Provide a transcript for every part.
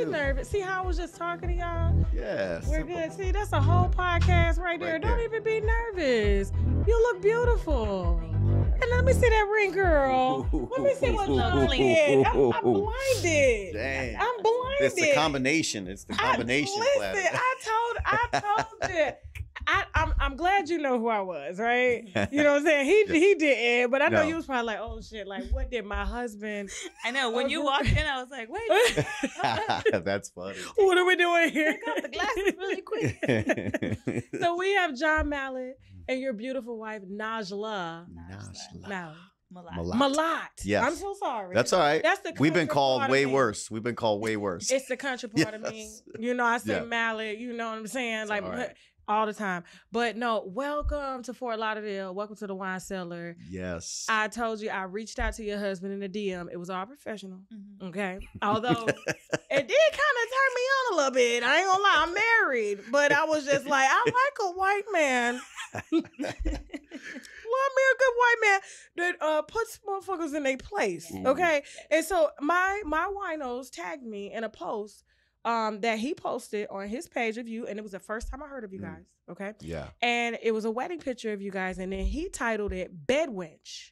be nervous. See how I was just talking to y'all? Yes. We're good. See, that's a whole podcast right there. Don't even be nervous. You look beautiful. And let me see that ring, girl. Let me see what love is. I'm blinded. Dang. I'm blinded. It's the combination. It's the combination. Listen, I told you. I'm glad you know who I was, right? You know what I'm saying? He didn't, but I know you was probably like, oh shit, like what did my husband? I know when you walked in, I was like, wait, that's funny. What are we doing here? take off the glasses really quick. So we have John Malot and your beautiful wife Najlah. Malot. Yes. I'm so sorry. That's all right. That's the We've been country called part of way me. worse. We've been called way worse. It's the country part of me. You know, I say Yeah. Mallet, you know what I'm saying? It's Like all right. all the time. But no, welcome to Fort Lauderdale. Welcome to the wine cellar. Yes. I told you I reached out to your husband in the DM. It was all professional. Okay. Although it did kind of turn me on a little bit. I ain't gonna lie, I'm married. But I was just like, I like a white man. Love me a good white man that puts motherfuckers in their place. Okay. And so my winos tagged me in a post that he posted on his page of you, and it was the first time I heard of you guys. Okay. Yeah. And it was a wedding picture of you guys, and then he titled it Bed Wench.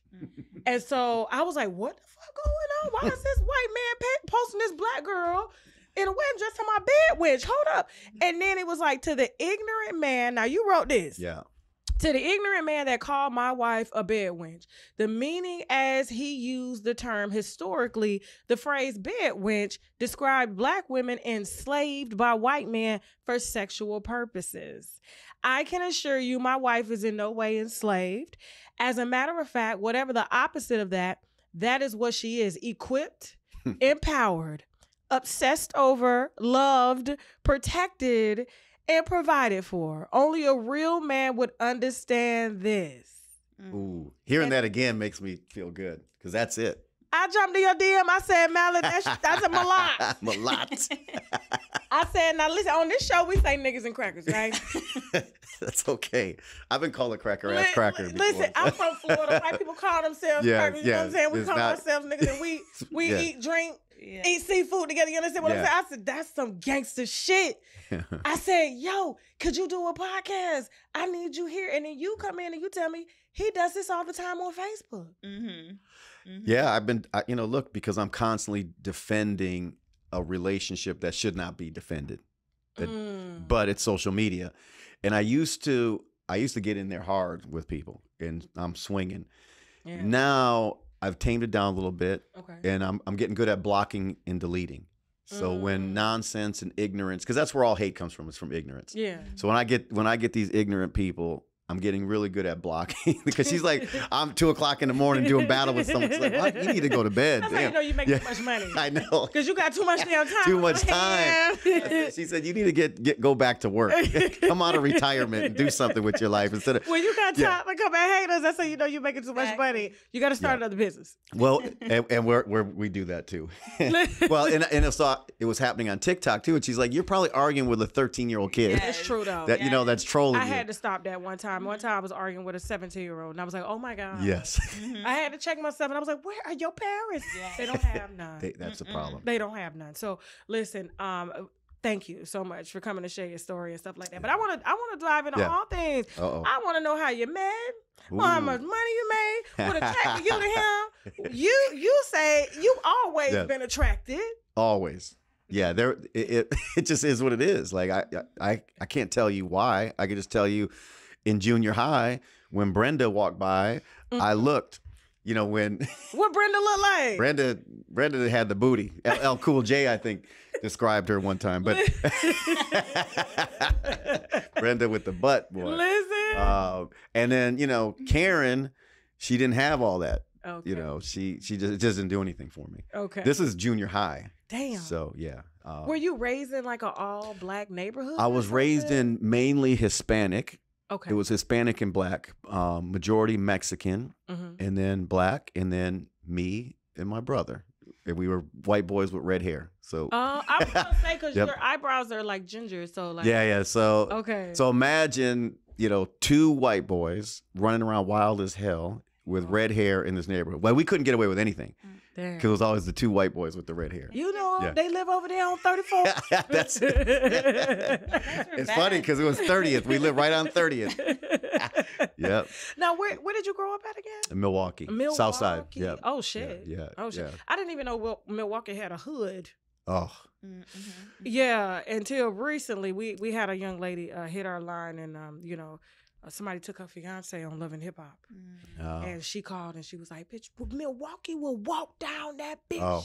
And so I was like, what the fuck going on? Why is this white man posting this black girl in a wedding dress to my bed wench? Hold up. And then it was like, to the ignorant man. Now you wrote this. Yeah. To the ignorant man that called my wife a bed wench, the meaning as he used the term historically, the phrase bed wench described black women enslaved by white men for sexual purposes. I can assure you my wife is in no way enslaved. As a matter of fact, whatever the opposite of that, that is what she is: equipped, empowered, obsessed over, loved, protected, and provided for. Only a real man would understand this. Ooh, hearing that again makes me feel good because that's it. I jumped in your DM. I said, Malot, that's a Malot. Malot. I said, now listen, on this show, we say niggas and crackers, right? That's okay. I've been called a cracker ass cracker before. Listen, I'm from Florida. White people call themselves crackers. You know what I'm saying? We call ourselves niggas, and we eat, drink, eat seafood together. You understand what I'm saying? I said, that's some gangster shit. I said, yo, could you do a podcast? I need you here. And then you come in and you tell me he does this all the time on Facebook. Yeah, look, because I'm constantly defending a relationship that should not be defended, but it's social media. And I used to get in there hard with people, and I'm swinging. Yeah. Now I've tamed it down a little bit, and I'm getting good at blocking and deleting. So when nonsense and ignorance, because that's where all hate comes from, it's from ignorance. Yeah. So when I get these ignorant people, I'm getting really good at blocking because she's like, I'm 2 o'clock in the morning doing battle with someone. She's like, what? You need to go to bed. That's how you know you make too much money. I know. Because you got too much damn time. Too much time. She said, you need to go back to work. Come out of retirement and do something with your life instead of. When you got time to come and hate us, that's how you know you're making too much money. You got to start another business. Well, and we do that too. Well, and it was happening on TikTok too. And she's like, you're probably arguing with a 13-year-old kid. That's true though. That that's trolling you. I had to stop that one time. One time I was arguing with a 17-year-old, and I was like, oh my God. Yes. I had to check myself, and I was like, where are your parents? They don't have none. That's a problem. They don't have none. So listen, thank you so much for coming to share your story and stuff like that. But I want to dive into all things. I want to know how you met, how much money you made, what attracted you to him. You say you always been attracted. Always. Yeah, it just is what it is. Like I can't tell you why. I can just tell you in junior high when Brenda walked by, I looked. You know, when what Brenda look like? Brenda had the booty. LL Cool J, I think, described her one time, but Brenda with the butt, boy. Listen. And then Karen, she didn't have all that. Okay. She just doesn't do anything for me. Okay. This is junior high. Damn. So yeah. Were you raised in like an all black neighborhood? I was raised in mainly Hispanic. Okay. It was Hispanic and black, majority Mexican, and then black, and then me and my brother. And we were white boys with red hair. So I was gonna say because your eyebrows are like ginger, so like yeah. So okay. So imagine 2 white boys running around wild as hell with red hair in this neighborhood. Well, we couldn't get away with anything Damn. Because it was always the two white boys with the red hair. You know, Yeah. they live over there on 34. That's it's funny because it was 30th. We live right on 30th. Yep. Now, where did you grow up at again? In Milwaukee. Milwaukee. South Side. Yep. Oh, shit. Yeah. Oh, shit. Yeah. I didn't even know Milwaukee had a hood. Oh. Yeah, until recently, we had a young lady hit our line, and somebody took her fiance on Love and Hip Hop, Oh. and she called and she was like, "Bitch, Milwaukee will walk down that bitch." Oh.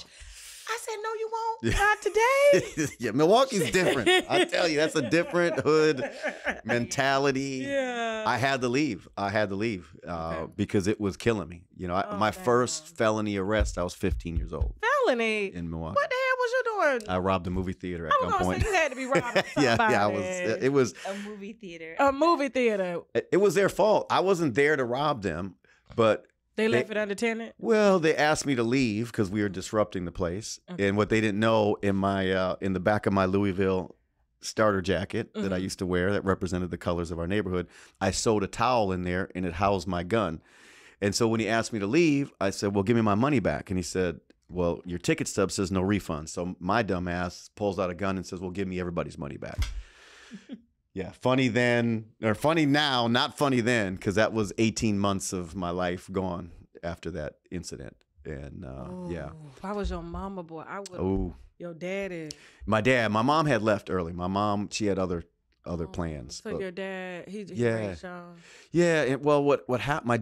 I said, "No, you won't. Not today." Yeah, Milwaukee's different. I tell you, that's a different hood mentality. Yeah. I had to leave. Because it was killing me. You know, my first felony arrest, I was 15 years old Felony. in Milwaukee. What the hell was you doing? I robbed a movie theater at I was gonna gunpoint. say you had to be robbing Yeah, somebody. I was. It was. A movie theater. A movie theater. It was their fault. I wasn't there to rob them, but They left it unattended. well, they asked me to leave because we were disrupting the place. Okay. And what they didn't know, in my in the back of my Louisville starter jacket that I Mhm. used to wear that represented the colors of our neighborhood, I sewed a towel in there and it housed my gun. And so when he asked me to leave, I said, "Well, give me my money back." And he said, "Well, your ticket stub says no refund." So my dumb ass pulls out a gun and says, "Well, give me everybody's money back." Yeah, funny then, or funny now, not funny then, because that was 18 months of my life gone after that incident. And yeah. If I was your mama, boy, I would. Oh, Your daddy. my mom had left early. My mom, she had other plans. So but- your dad, he Yeah. raised y'all. Yeah, well, what happened? My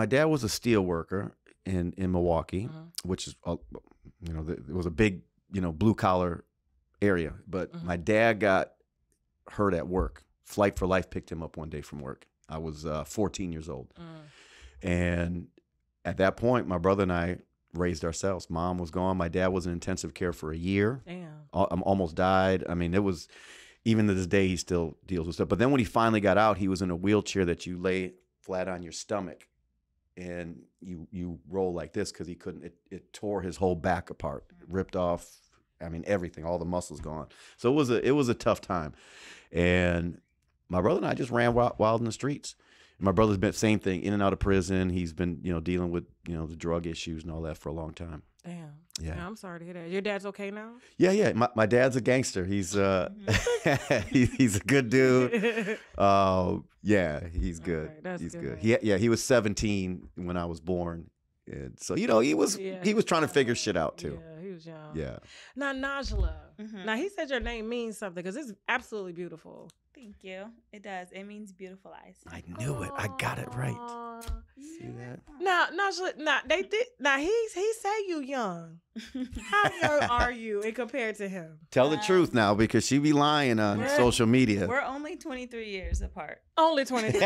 dad was a steel worker in Milwaukee, which is it was a big blue collar area. But my dad got hurt at work. Flight for Life picked him up one day from work. I was 14 years old, and at that point, my brother and I raised ourselves. Mom was gone. My dad was in intensive care for a year. Damn. Almost died. I mean, it was. Even to this day, he still deals with stuff. But then when he finally got out, he was in a wheelchair that you lay flat on your stomach and you roll like this because he couldn't. It tore his whole back apart, ripped off. I mean, everything, all the muscles gone. So it was a tough time. And my brother and I just ran wild in the streets. My brother's been same thing, in and out of prison. He's been dealing with the drug issues and all that for a long time. Damn. Yeah. I'm sorry to hear that. Your dad's okay now? Yeah. My dad's a gangster. He's he's a good dude. Yeah, he's good. Okay, that's he's good. He was 17 when I was born. And so he was trying to figure shit out too. Yeah, he was young. Yeah. Now, Najlah. Now, he said your name means something because it's absolutely beautiful. Thank you. It does. It means beautiful eyes. I knew it. I got it right. Aw. See that? Now, Najlah, they did. Now, he say you young. How young are you in compared to him? Tell the truth now because she be lying on Yeah. social media. We're only 23 years apart. Only 20.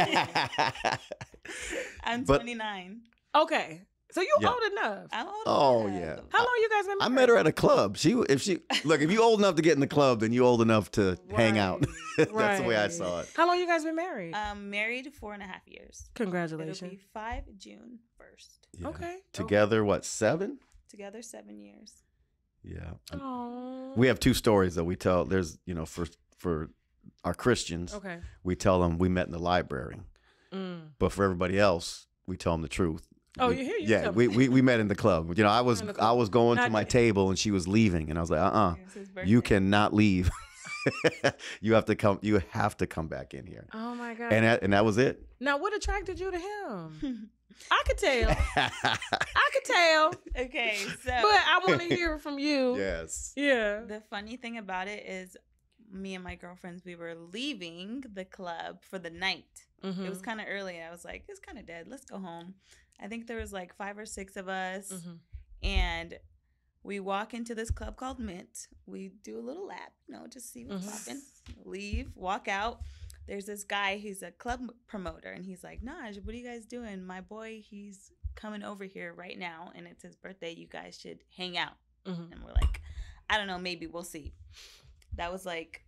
I'm But- 29. Okay. So you Yeah. old enough. I'm old. Oh, enough. yeah. How long you guys been I married? met her at a club. If you old enough to get in the club, then you old enough to hang out. That's the way I Right. saw it. How long you guys been married? Married 4.5 years. Congratulations. It'll be 5 June 1st. Yeah. Okay. Together, what, 7? Together 7 years. Yeah. Oh. We have 2 stories that we tell. There's, for our Christians, Okay. we tell them we met in the library. But for everybody else, we tell them the truth. Oh, you hear you Yeah, tell we met in the club. I was In the club. going Not to my yet. table and she was leaving, and I was like, It was his birthday. you cannot leave. You have to come. You have to come back in here. Oh my God. And that was it. Now, what attracted you to him? I could tell. I could tell. Okay, so But I want to hear it from you. Yes. Yeah. the funny thing about it is me and my girlfriends, we were leaving the club for the night. Mm-hmm. It was kind of early, and I was like, it's kind of dead. Let's go home. I think there was like 5 or 6 of us, Mm-hmm. and we walk into this club called Mint. We do a little lap, just see what's popping. Leave, walk out. There's this guy, he's a club promoter, and he's like, Naj, what are you guys doing? My boy, he's coming over here right now, and it's his birthday. You guys should hang out. Mm-hmm. And we're like, I don't know, maybe we'll see. That was like,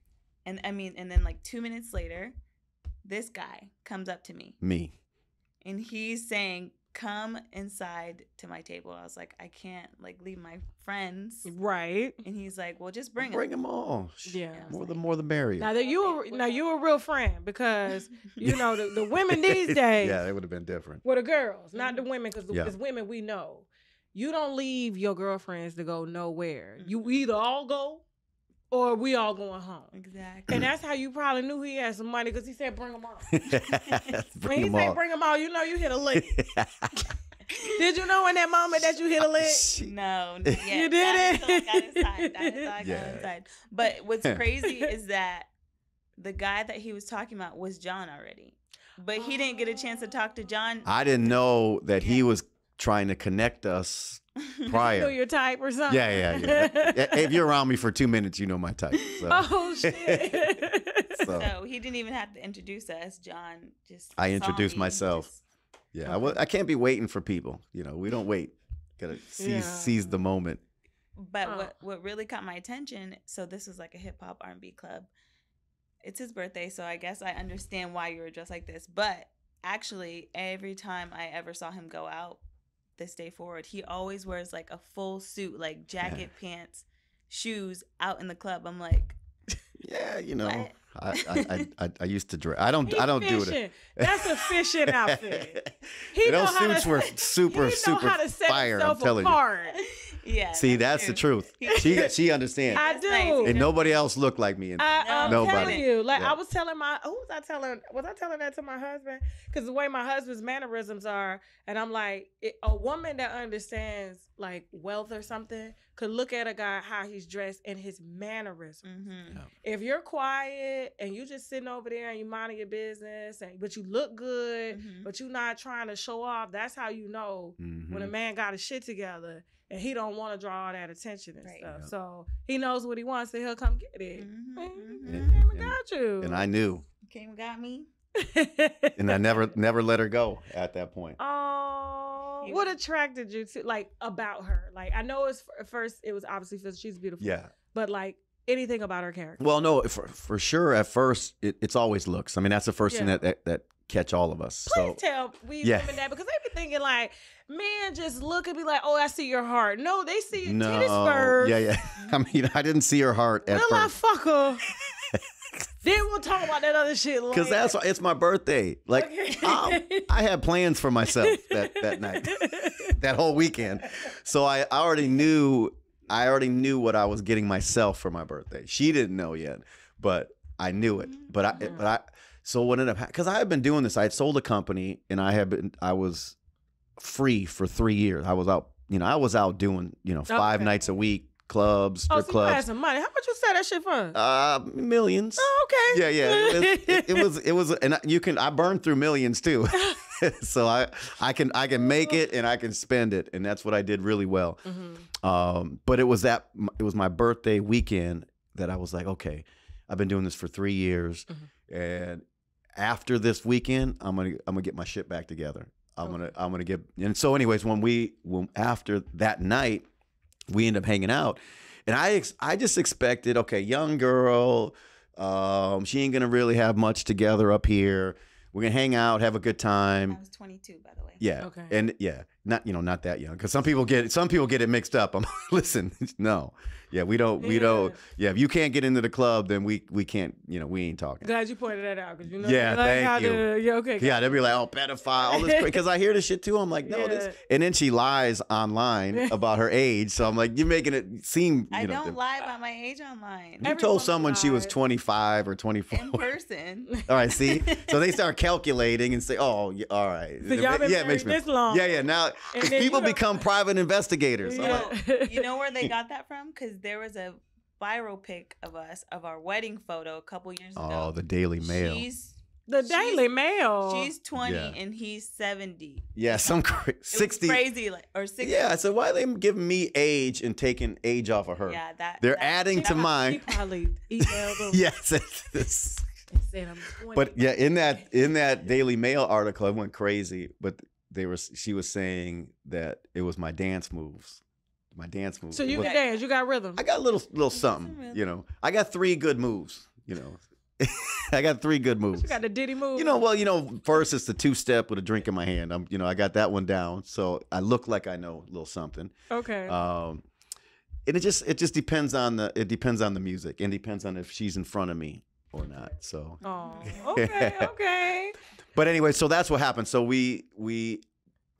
and then like 2 minutes later, this guy comes up to me Me. and he's saying, come inside to my table. I was like, I can't leave my friends. Right. And he's like, well, just bring Bring them. them all. Yeah. More the merrier. Now that you a real friend because the women these days Yeah, it would have been different. were the girls, not the women, because Yeah. it's women we know. you don't leave your girlfriends to go nowhere. You either all go or we all going home. Exactly. And that's how you probably knew he had some money, because he said, bring them all. When Bring he them said, all. bring them all, you know you hit a lick. Did you know in that moment that you hit a lick? No, You did That is until I got inside. But what's crazy is that the guy that he was talking about was John already. But he didn't get a chance to talk to John. I didn't know that he was trying to connect us prior. You know your type or something? Yeah. If you're around me for 2 minutes, you know my type. So. Oh, shit. So he didn't even have to introduce us. John just I saw introduced me, myself. just- Yeah, I can't be waiting for people. You know, we don't wait. Gotta seize the moment. But what really caught my attention, so this was like a hip hop R&B club. It's his birthday, so I guess I understand why you were dressed like this. But actually, every time I ever saw him go out this day forward, he always wears like a full suit, like jacket, pants, shoes out in the club. I'm like, Yeah, you know, what? I used to dress. I don't do it. That's a fishing outfit. He know Those how suits to, were he super know how to set fire. I'm himself telling you. apart. Yeah. See, that's the truth. She understands. I That's do. nice. And nobody else looked like me. I'm Nobody. telling you, like Yeah. I was telling was I telling that to my husband? Because the way my husband's mannerisms are, and I'm like, a woman that understands like wealth or something could look at a guy how he's dressed and his mannerisms. Mm-hmm. If you're quiet and you just sitting over there and you minding your business, but you look good, Mm-hmm. but you're not trying to show off, that's how you know when a man got his shit together. And he don't want to draw all that attention and stuff. Yeah. So he knows what he wants, so he'll come get it. Mm-hmm. Man, got you. And I knew. Came and got me. And I never let her go at that point. Oh, what attracted you to about her? Like, I know it's at first it was obviously because she's beautiful. Yeah. But like anything about her character. Well, no, for sure. At first, it's always looks. I mean, that's the first thing that catch all of us. Please tell women that, because they be thinking like, men just look and be like, oh, I see your heart. No, they see your titties first. Yeah. I mean, I didn't see her heart at Will I first. fuck her? Then we'll talk about that other shit later. Because it's my birthday. Like, I had plans for myself that night, that whole weekend. So I already knew what I was getting myself for my birthday. She didn't know yet, but I knew it. So what ended up happening, because I had been doing this. I had sold a company, and I was free for 3 years. I was out doing 5 nights a week, clubs, strip so clubs. you had some money. How much you sell that shit for? Millions. Oh, okay. Yeah. It was, and I burned through millions too. So I can make it and I can spend it, and that's what I did really well. Mm-hmm. But it was my birthday weekend that I was like, okay, I've been doing this for 3 years, and after this weekend, I'm gonna get my shit back together. I'm gonna get. And so, anyways, when after that night, we end up hanging out, and I just expected, okay, young girl, she ain't gonna really have much together up here. We're gonna hang out, have a good time. I was 22, by the way. Yeah. Okay. And not that young, because some people get it mixed up. Listen, no. Yeah, we don't. Yeah, if you can't get into the club, then we can't. We ain't talking. Glad you pointed that out, because Yeah, thank you. Yeah, okay. Yeah, they'll be like, oh, pedophile, all this, because I hear this shit too. I'm like, no, this. And then she lies online about her age. So I'm like, you're making it seem. I don't lie about my age online. You told someone she was 25 or 24. In person. All right, see? So they start calculating and say, oh, yeah, all right. So y'all been married this long. Yeah. Now, And then people you don't- become private investigators. I'm like, You know where they got that from? Because there was a viral pic of our wedding photo a couple years ago. oh, the Daily Mail. The Daily Mail. She's 20 Yeah. and he's 70. Yeah, some 60. Crazy, or 60. Yeah, I said, why are they giving me age and taking age off of her? Yeah, They're adding to She mine. probably emailed them. Yes. And said, I'm 20. But yeah, in that Daily Mail article, I went crazy. But she was saying that it was my dance moves. My dance moves. So you It was- can dance. You got rhythm. I got a little something, I got 3 good moves, I got 3 good moves. You got the Diddy move. First it's the 2-step with a drink in my hand. I got that one down. So I look like I know a little something. Okay. And it just depends on the music, and depends on if she's in front of me or not. So Oh, okay. But anyway, so that's what happened. So we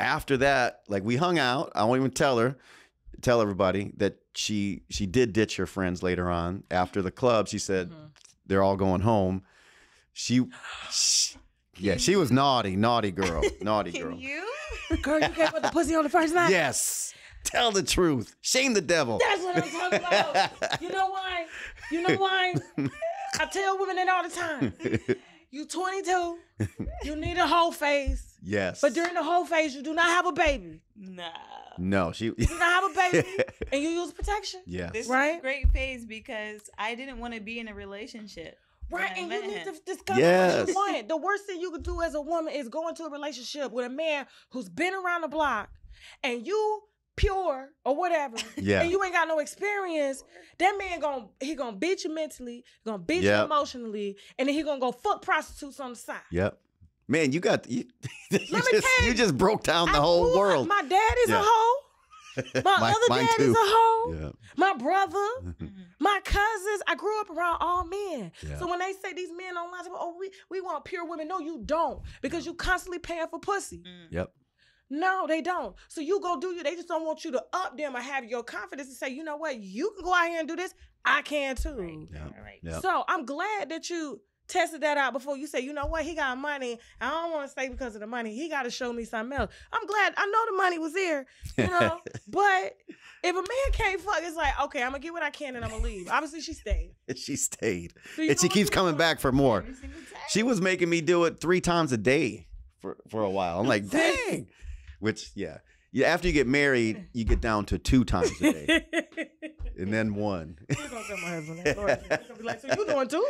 after that, like we hung out. I won't even tell everybody that she did ditch her friends later on. After the club, she said they're all going home. She was naughty girl. Naughty girl. You? Girl, you came with the pussy on the first night? Yes. Tell the truth. Shame the devil. That's what I'm talking about. You know why? I tell women that all the time. You 22. You need a whole face. Yes. But during the whole phase, you do not have a baby. No, You do not have a baby, and you use protection. Yeah. This Right? is a great phase because I didn't want to be in a relationship. Right, when I and met you need him. to discover what you want. The worst thing you could do as a woman is go into a relationship with a man who's been around the block, and you pure or whatever, Yeah. and you ain't got no experience. That man gonna beat you mentally, gonna beat you emotionally, and then he gonna go fuck prostitutes on the side. Yep. Man, you you just broke down the whole world. My dad is a hoe. My other mine dad too. is a hoe. Yeah. My brother, my cousins. I grew up around all men. Yeah. So when they say these men online, oh, we want pure women. No, you don't. Because you constantly paying for pussy. Yep. No, they don't. So you go do you. They just don't want you to up them or have your confidence and say, you know what? You can go out here and do this. I can too. Right. Yep. So I'm glad that you tested that out before you say, you know what, he got money. I don't want to stay because of the money. He got to show me something else. I'm glad. I know the money was there, but if a man can't fuck, it's like, okay, I'm going to get what I can and I'm going to leave. Obviously, she stayed. She stayed. So And she keeps coming back for more. Every single time. She was making me do it 3 times a day for a while. I'm like, dang. Which, yeah. After you get married, you get down to 2 times a day. And then 1. You're going to tell my husband that. Lord, he's going to be like, so you doing too?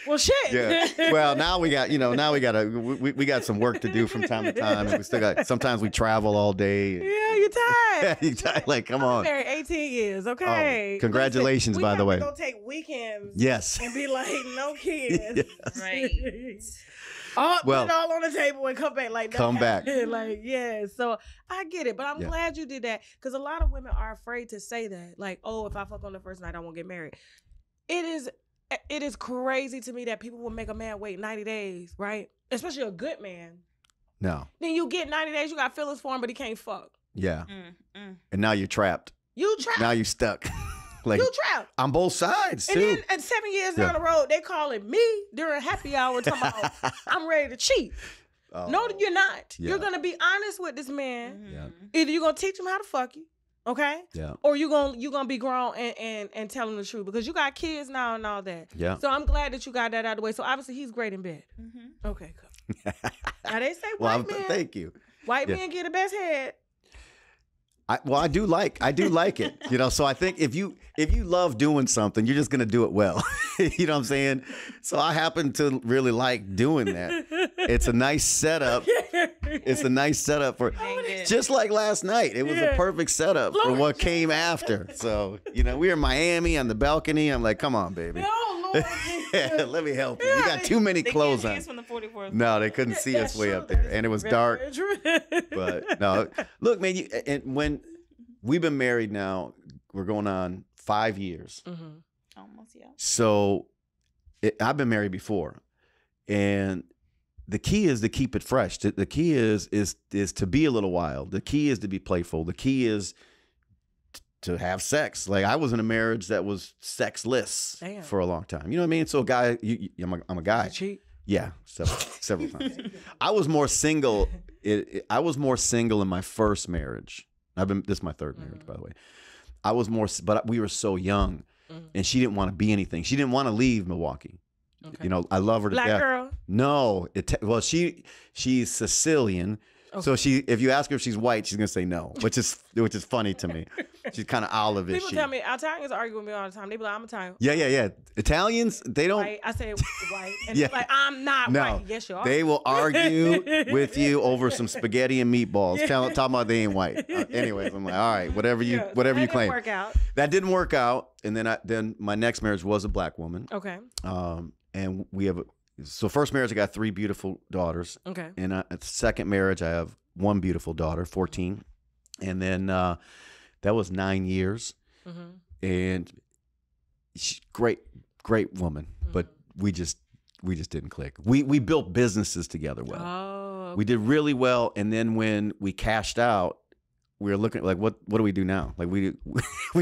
Well, shit. Yeah. Well, now we got, we got some work to do from time to time. And we still got, sometimes we travel all day. Yeah, you're tired. You're tired. Like, come on. I'm married 18 years, okay? Oh, congratulations, by the way. We have to go take weekends. Yes. And be like, no kids. Yes. Right. Put it all on the table and come back like that. Come back. Like, yeah. So I get it, but I'm glad you did that because a lot of women are afraid to say that. Like, oh, if I fuck on the first night, I won't get married. It is crazy to me that people will make a man wait 90 days, right? Especially a good man. No. Then you get 90 days, you got feelings for him, but he can't fuck. Yeah. And now you're trapped. You trapped. Now you're stuck. Like, you trapped. on both sides, And too. then at 7 years down the road, they calling me during happy hour talking about I'm ready to cheat. Oh. No, you're not. Yeah. You're going to be honest with this man. Yeah. Either you're going to teach him how to fuck you, okay? Yeah. Or you're gonna be grown and tell him the truth because you got kids now and all that. Yeah. So I'm glad that you got that out of the way. So obviously he's great in bed. Okay, cool. Now they say white men. Thank you. White men get the best head. I do like it, So I think if you love doing something, you're just gonna do it well. You know what I'm saying? So I happen to really like doing that. It's a nice setup. It's a nice setup for just like last night. It was a perfect setup for what came after. So we were in Miami on the balcony. I'm like, come on, baby. Oh, Lord. Let me help you. You got too many clothes on. From the 44th. No, they couldn't see us way up there, and it was dark. But no, look, man. And when we've been married now, we're going on 5 years. Almost, yeah. So I've been married before, and the key is to keep it fresh. The key is to be a little wild. The key is to be playful. The key is to have sex. Like I was in a marriage that was sexless for a long time. You know what I mean? So a guy, I'm a guy. Cheat. Yeah, several times. I was more single. I was more single in my first marriage. This is my 3rd marriage, by the way. I was more, but we were so young, and she didn't want to be anything. She didn't want to leave Milwaukee. Okay. I love her to death. Black girl? No, she's Sicilian. Okay. So if you ask her if she's white, she's gonna say no, which is funny to me. She's kind of olive-ish. People tell me Italians argue with me all the time. They be like, I'm Italian. Yeah. Italians, they don't. White. I say white, and they're like, I'm not white. Yes, you are. They will argue with you over some spaghetti and meatballs, talking about they ain't white. Anyways, I'm like, all right, whatever you claim. That didn't work out. That didn't work out, and then my next marriage was a black woman. Okay. And we have so first marriage, I got 3 beautiful daughters. Okay. And at the second marriage, I have 1 beautiful daughter, 14. And then that was 9 years. And great woman, but we just didn't click. We built businesses together well. Oh, We did really well, and then when we cashed out, we were looking like, what do we do now? Like we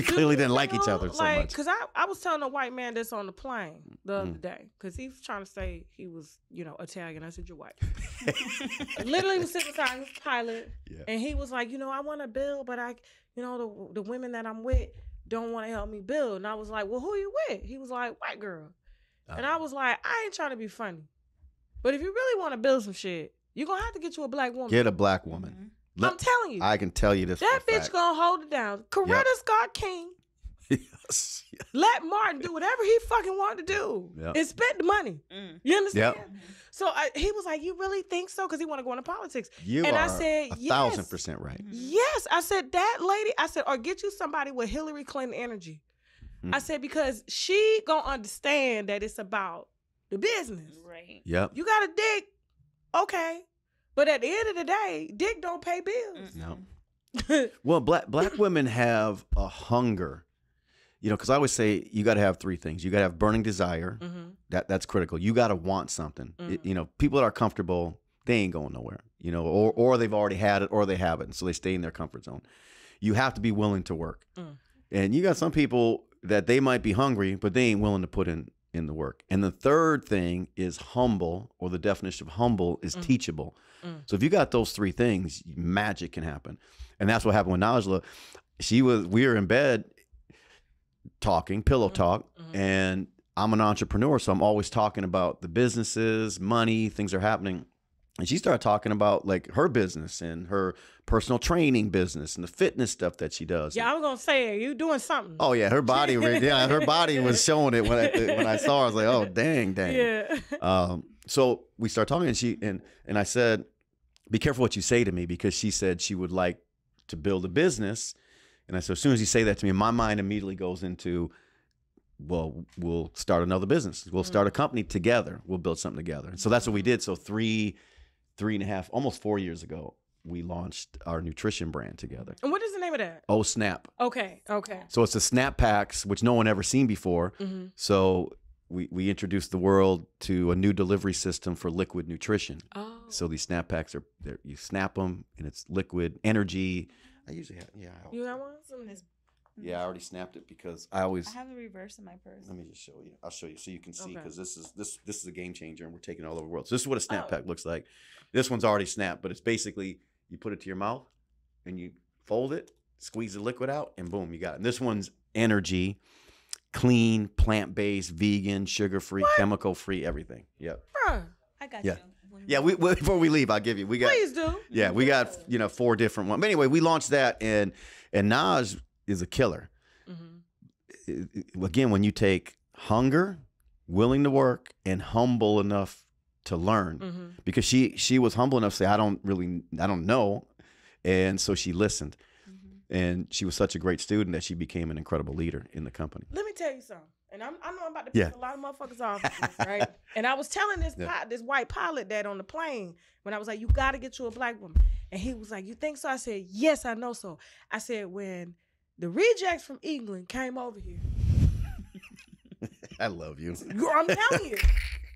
clearly didn't like each other so much. Because I was telling a white man this on the plane the other day, because he was trying to say he was, Italian. I said, you're white. Literally was sitting beside his pilot, and he was like, I want to build, but the women that I'm with don't want to help me build. And I was like, well, who you with? He was like, white girl. And I was like, I ain't trying to be funny, but if you really want to build some shit, you're going to have to get you a black woman. Get a black woman. I'm telling you. I can tell you this. That bitch gonna hold it down. Coretta Scott King. Yes. Let Martin do whatever he fucking wanted to do and spend the money. You understand? So he was like, you really think so? Because he want to go into politics. I said, 1,000% right. Yes. I said, that lady, or get you somebody with Hillary Clinton energy. I said, because she gonna understand that it's about the business. Right. Yep. You got a dick, okay. But at the end of the day, dick don't pay bills. No. Well, black women have a hunger, because I always say you got to have three things. You got to have burning desire. That's critical. You got to want something. People that are comfortable, they ain't going nowhere. Or they've already had it, or they haven't, so they stay in their comfort zone. You have to be willing to work. And you got some people that they might be hungry, but they ain't willing to put in the work. And the third thing is humble, or the definition of humble is teachable. So if you got those three things, magic can happen. And that's what happened with Najlah. We were in bed talking, pillow talk, and I'm an entrepreneur, so I'm always talking about the businesses, money, things are happening. And she started talking about like her business and her personal training business and the fitness stuff that she does. Yeah, I was gonna say, you doing something? Oh yeah, her body, her body was showing it when I saw her. I was like, oh dang. Yeah. So we started talking, and she and I said, be careful what you say to me, because she said she would like to build a business. And I said, as soon as you say that to me, my mind immediately goes into, well, we'll start another business. We'll start a company together. We'll build something together. And so that's what we did. So three and a half, almost 4 years ago, we launched our nutrition brand together. And what is the name of that? Oh, Snap. Okay. So it's the Snap Packs, which no one ever seen before. So we introduced the world to a new delivery system for liquid nutrition. Oh. So these Snap Packs you snap them, and it's liquid energy. I usually have, You got one? Yeah, I already snapped it because I have the reverse in my purse. Let me just show you. I'll show you so you can see, because this is a game changer, and we're taking it all over the world. So this is what a Snap Pack looks like. This one's already snapped, but it's basically you put it to your mouth and you fold it, squeeze the liquid out, and boom, you got it. And this one's energy, clean, plant-based, vegan, sugar-free, chemical-free, everything. Yep. Bruh. I got you. you. Yeah, before we leave, I'll give you. Please do. Yeah, we got 4 different ones. But anyway, we launched that, and Naj is a killer. Again, when you take hunger, willing to work, and humble enough to learn, because she was humble enough to say, I don't know, and so she listened, and she was such a great student that she became an incredible leader in the company. Let me tell you something, and I know I'm about to piss a lot of motherfuckers off with this, right? And I was telling this white pilot that on the plane, when I was like, you got to get you a black woman, and he was like, you think so? I said, yes, I know so. I said, when the rejects from England came over here. I love you. I'm telling you.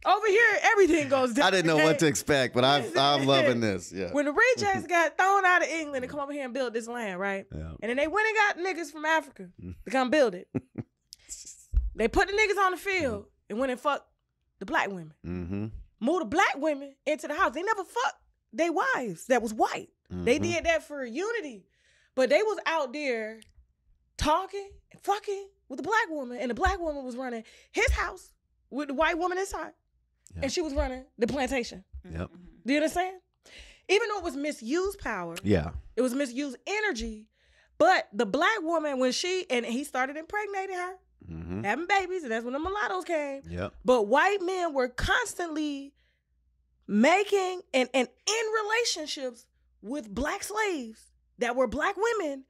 Over here, everything goes down. I didn't know what to expect, but I'm loving this. Yeah. When the rejects got thrown out of England and come over here and build this land, right? Yeah. And then they went and got niggas from Africa to come build it. They put the niggas on the field and went and fucked the black women. Moved the black women into the house. They never fucked their wives that was white. They did that for unity. But they was out there talking and fucking with the black woman, and the black woman was running his house with the white woman inside, and she was running the plantation. Yep. Do you understand? Even though it was misused power, it was misused energy, but the black woman, when he started impregnating her, having babies, and that's when the mulattoes came. Yep. But white men were constantly making and in relationships with black slaves that were black women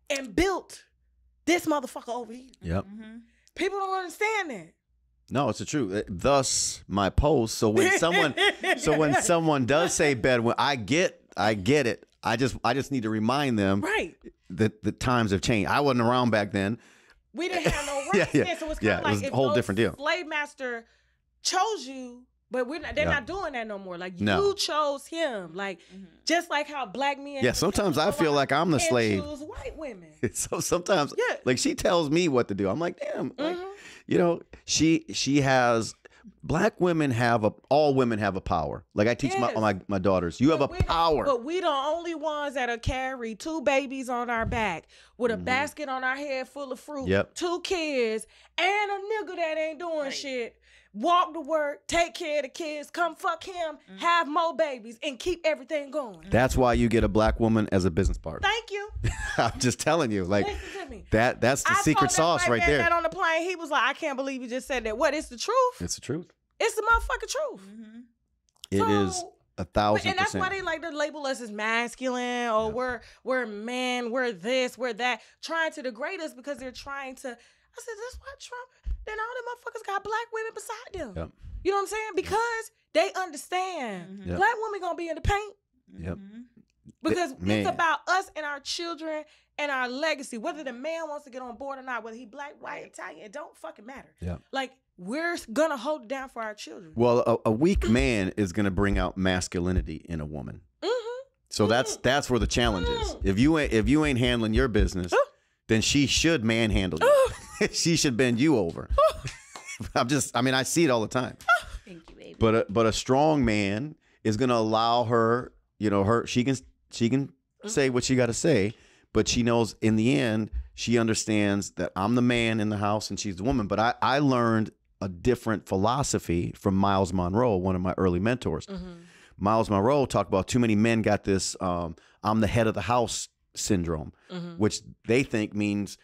and built this motherfucker over here. Yep. People don't understand that. No, it's the truth. Thus, my post. So when someone does say bed, I get it. I just need to remind them that the times have changed. I wasn't around back then. We didn't have no rights then, so it's kind of like it was a whole different deal. Slave master chose you But they're not doing that no more. Like, you No. chose him. Like, just like how black men. Yeah, sometimes I feel like I'm the slave. Choose white women. So sometimes, Yeah. like, she tells me what to do. I'm like, damn, like, you know, she has. Black women all women have a power. Like I teach my daughters, you have a power. But we the only ones that'll carry 2 babies on our back with a basket on our head full of fruit, 2 kids, and a nigga that ain't doing shit. Walk to work, take care of the kids, come fuck him, have more babies, and keep everything going. That's why you get a black woman as a business partner. Thank you. I'm just telling you, like, listen to me. that's the secret sauce right there. That on the plane, he was like, I can't believe you just said that. What? It's the truth. It's the truth. It's the motherfucking truth. It is 1,000%. And that's why they like to label us as masculine, or we're men, we're this, we're that, trying to degrade us because they're trying to. I said, that's why Trump. Then all them motherfuckers got black women beside them. Yep. You know what I'm saying? Because they understand black women gonna be in the paint. Yep. Because it's about us and our children and our legacy. Whether the man wants to get on board or not, whether he black, white, Italian, it don't fucking matter. Yep. Like, we're gonna hold it down for our children. Well, a weak man is gonna bring out masculinity in a woman. So that's where the challenge is. If you ain't handling your business, then she should manhandle you. She should bend you over. I see it all the time. Thank you, baby. But a strong man is gonna allow her, she can say what she got to say, but she knows in the end she understands that I'm the man in the house and she's the woman. But I learned a different philosophy from Miles Monroe, one of my early mentors. Miles Monroe talked about too many men got this I'm the head of the house syndrome, which they think means,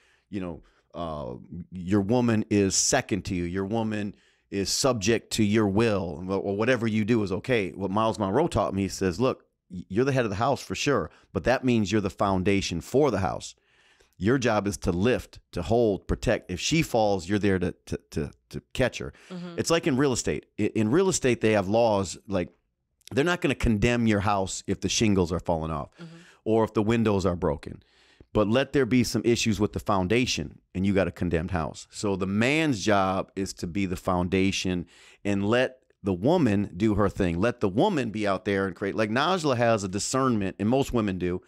your woman is second to you. Your woman is subject to your will, or whatever you do is okay. What Miles Monroe taught me, he says, look, you're the head of the house for sure, but that means you're the foundation for the house. Your job is to lift, to hold, protect. If she falls, you're there to catch her. It's like in real estate. In real estate, they have laws like they're not going to condemn your house if the shingles are falling off or if the windows are broken. But let there be some issues with the foundation and you got a condemned house. So the man's job is to be the foundation and let the woman do her thing. Let the woman be out there and create. Like Najlah has a discernment, and most women do,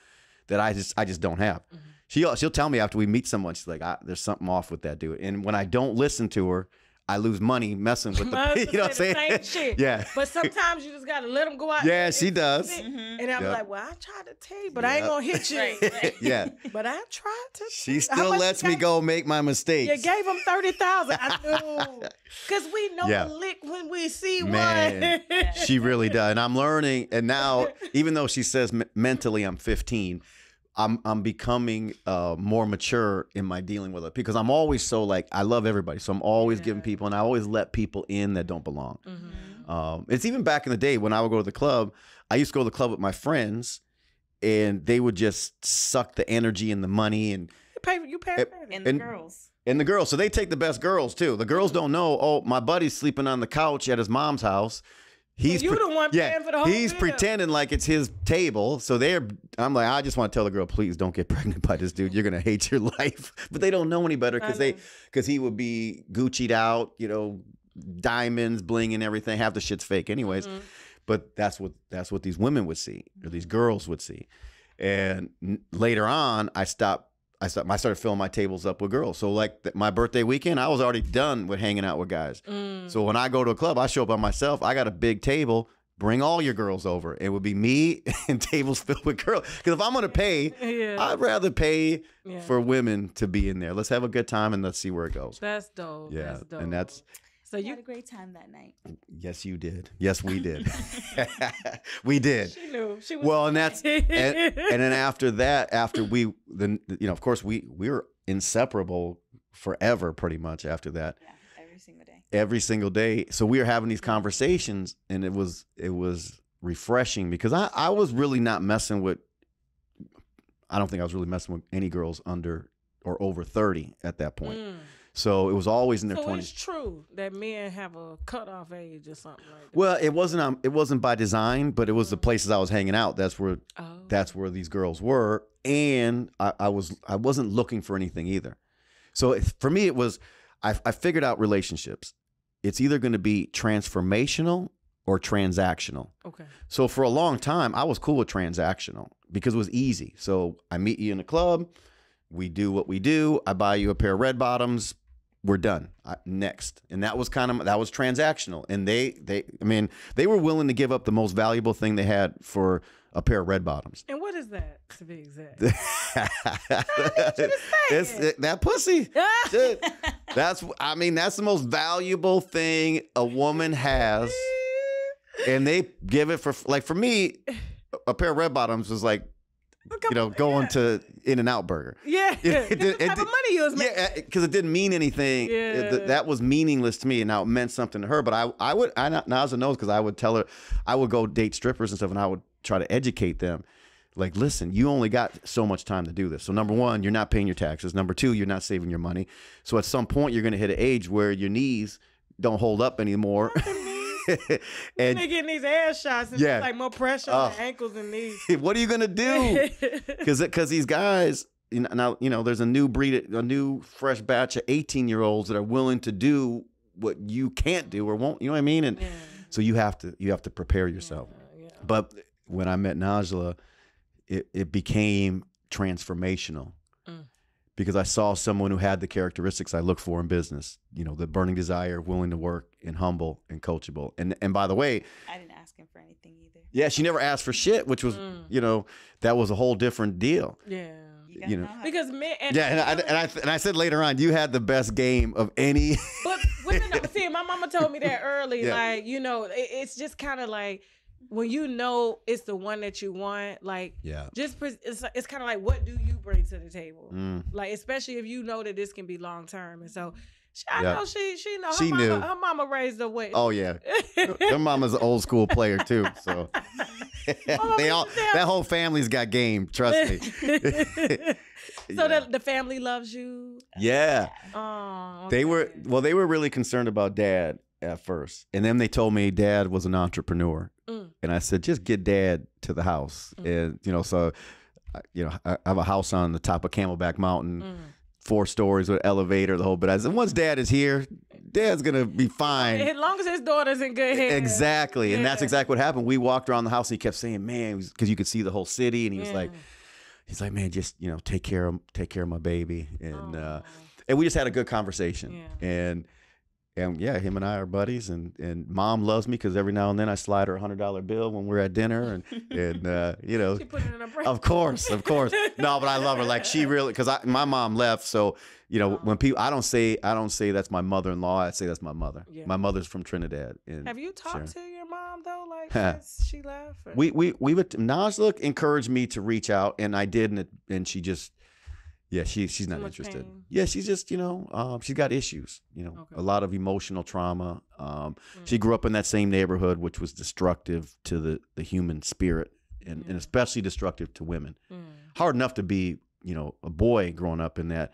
that I just don't have. She'll tell me after we meet someone, she's like, there's something off with that dude. And when I don't listen to her, I lose money messing with the, you know what I'm saying? Same shit. Yeah. But sometimes you just got to let them go out. Yeah, she does. And I'm like, well, I tried to tell you, but I ain't going to hit you. Yeah. But I tried to. She still lets me go make my mistakes. You gave him 30,000. I know. Because we know a lick when we see one. She really does. And I'm learning. And now, even though she says mentally I'm 15, I'm becoming more mature in my dealing with it, because I'm always so like, I love everybody. So I'm always giving people, and I always let people in that don't belong. It's even back in the day when I would go to the club. I used to go to the club with my friends, and they would just suck the energy and the money and you pay and the girls. And the girls. So they take the best girls too. The girls don't know, oh, my buddy's sleeping on the couch at his mom's house. He's you the one paying for the whole he's bill. pretending like it's his table. So I'm like, I just want to tell the girl, please don't get pregnant by this dude. You're gonna hate your life. But they don't know any better because he would be Gucci'd out, diamonds, bling, and everything. Half the shit's fake, anyways. But that's what these women would see, or these girls would see. And later on, I started filling my tables up with girls. So like my birthday weekend, I was already done with hanging out with guys. So when I go to a club, I show up by myself. I got a big table. Bring all your girls over. It would be me and tables filled with girls. Because if I'm going to pay, I'd rather pay for women to be in there. Let's have a good time and let's see where it goes. That's dope. Yeah, that's dope. and So you had a great time that night. Yes, you did. Yes, we did. We did. She knew. She was well, and then after that, of course we were inseparable forever, pretty much after that. Yeah, every single day. Every single day. So we were having these conversations, and it was refreshing, because I was really not messing with. I don't think I was really messing with any girls under or over 30 at that point. So it was always in their 20s. So it's true that men have a cutoff age or something like that. Well, it wasn't by design, but it was the places I was hanging out. That's where these girls were, and I wasn't looking for anything either. So for me, it was I figured out relationships. It's either going to be transformational or transactional. Okay. So for a long time, I was cool with transactional because it was easy. So I meet you in the club, we do what we do, I buy you a pair of red bottoms, we're done. Next. And that was transactional. And they were willing to give up the most valuable thing they had for a pair of red bottoms. And what is that, to be exact? It's that pussy. That's the most valuable thing a woman has. And they give it for me, a pair of red bottoms was like, going to In-N-Out Burger. Yeah. The type of money you was making. Yeah, because it didn't mean anything. Yeah. That was meaningless to me, and now it meant something to her. But Najlah knows, because I would tell her, I would go date strippers and stuff, and I would try to educate them. Like, listen, you only got so much time to do this. So number one, you're not paying your taxes. Number two, you're not saving your money. So at some point, you're going to hit an age where your knees don't hold up anymore. And they getting these ass shots and it's like more pressure on the ankles and knees. What are you gonna do? Because these guys, now there's a new fresh batch of 18-year-olds that are willing to do what you can't do or won't. You know what I mean? And so you have to prepare yourself. Yeah. But when I met Najlah, it became transformational. Because I saw someone who had the characteristics I look for in business. The burning desire, willing to work, and humble and coachable. And by the way, I didn't ask him for anything either. Yeah, she never asked for shit, which was, that was a whole different deal. Yeah. Because men and I said later on, you had the best game of any. But women, see, my mama told me that early. Yeah. Like, it's just kind of like, when it's the one that you want, like, it's kind of like, what do you bring to the table? Like, especially if you know that this can be long term. And so I know she know she knew. Her mama raised her way. Oh yeah, her mama's an old school player too. So that whole family's got game. Trust me. So the family loves you. Yeah. Oh. Okay. They were really concerned about Dad at first, and then they told me Dad was an entrepreneur. And I said, just get Dad to the house. And, so, I have a house on the top of Camelback Mountain, 4 stories with an elevator, the whole bit. I said, once Dad is here, Dad's going to be fine. As long as his daughter's in good hands. Exactly. Yeah. And that's exactly what happened. We walked around the house and he kept saying, man, because you could see the whole city. And he was like, man, just, take care of my baby. And we just had a good conversation. Yeah. And yeah, him and I are buddies, and Mom loves me because every now and then I slide her $100 bill when we're at dinner, and she put it in a break. Of course. No, but I love her. Like, she really, because my mom left, so when people, I don't say that's my mother-in-law, I say that's my mother. Yeah. My mother's from Trinidad. Have you talked to your mom though, like since she left? Or? We would. Najlah encouraged me to reach out, and I did, and she just. Yeah, she's not interested. Pain. Yeah, she's just, she's got issues, a lot of emotional trauma. She grew up in that same neighborhood, which was destructive to the human spirit and especially destructive to women. Hard enough to be, a boy growing up in that.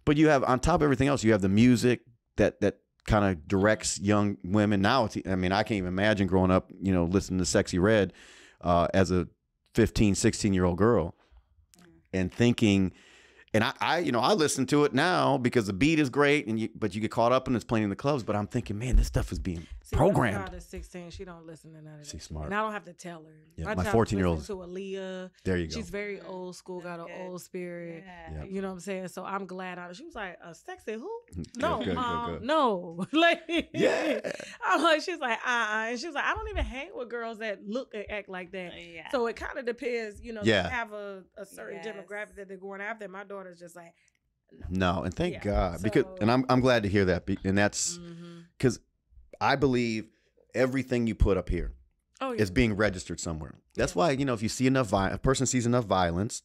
But you have, on top of everything else, you have the music that kind of directs young women. Now, I can't even imagine growing up, listening to Sexy Red as a 15, 16-year-old girl and thinking... And I listen to it now because the beat is great, but you get caught up and it's playing in the clubs. But I'm thinking, man, this stuff is being programmed. My daughter's 16. She don't listen to none of that. She's smart. And I don't have to tell her. Yeah, my 14-year-old to Aaliyah. There you go. She's very old school, got an old spirit. Yeah. You know what I'm saying? So I'm glad. She was like, a sexy who? No, good. No. Like, yeah. I'm like, she's like, And she was like, I don't even hang with girls that look and act like that. Yeah. So it kind of depends, they have a certain demographic that they're going after. My daughter's just like, no, and thank God, because I'm glad to hear that, and that's because I believe everything you put up here is being registered somewhere. That's why if you see enough a person sees enough violence,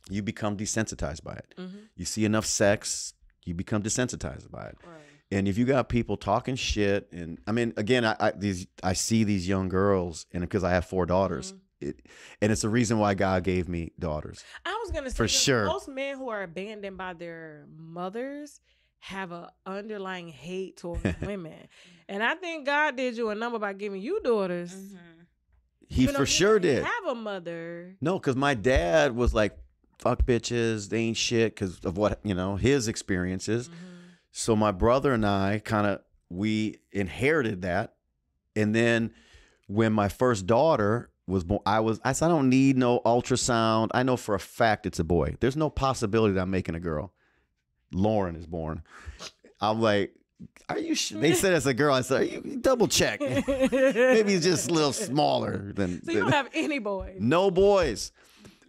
you become desensitized by it. You see enough sex, you become desensitized by it. Right. And if you got people talking shit, and again, I see these young girls, and because I have 4 daughters. And it's the reason why God gave me daughters. I was going to say, for sure, most men who are abandoned by their mothers have an underlying hate towards women. And I think God did you a number by giving you daughters. He for sure did. Have a mother. No, because my dad was like, fuck bitches, they ain't shit, because of what, his experiences. So my brother and I we inherited that. And then when my first daughter was born, I said, I don't need no ultrasound. I know for a fact it's a boy. There's no possibility that I'm making a girl. Lauren is born. I'm like, are you they said it's a girl. I said, you double check. Maybe he's just a little smaller than. So you don't have any boys? No boys.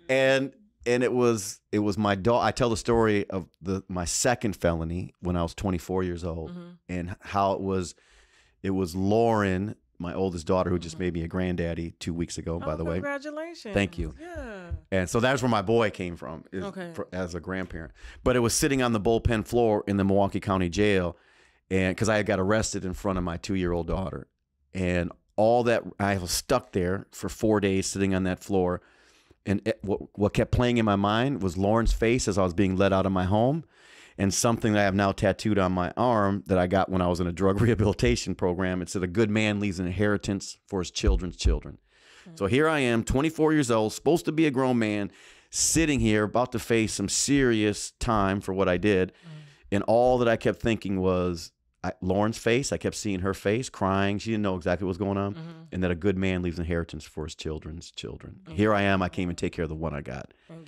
And it was my daughter. I tell the story of my second felony when I was 24 years old, and how it was Lauren, my oldest daughter, who just made me a granddaddy 2 weeks ago, by the way. Congratulations. Thank you. Yeah. And so that's where my boy came from, as a grandparent. But it was sitting on the bullpen floor in the Milwaukee County Jail, and because I got arrested in front of my 2-year-old daughter. And all that, I was stuck there for 4 days sitting on that floor. And what kept playing in my mind was Lauren's face as I was being let out of my home, and something that I have now tattooed on my arm that I got when I was in a drug rehabilitation program. It said, a good man leaves an inheritance for his children's children. So here I am, 24 years old, supposed to be a grown man, sitting here about to face some serious time for what I did. And all that I kept thinking was Lauren's face. I kept seeing her face, crying. She didn't know exactly what was going on. And that a good man leaves inheritance for his children's children. Here I am. I came and take care of the one I got. And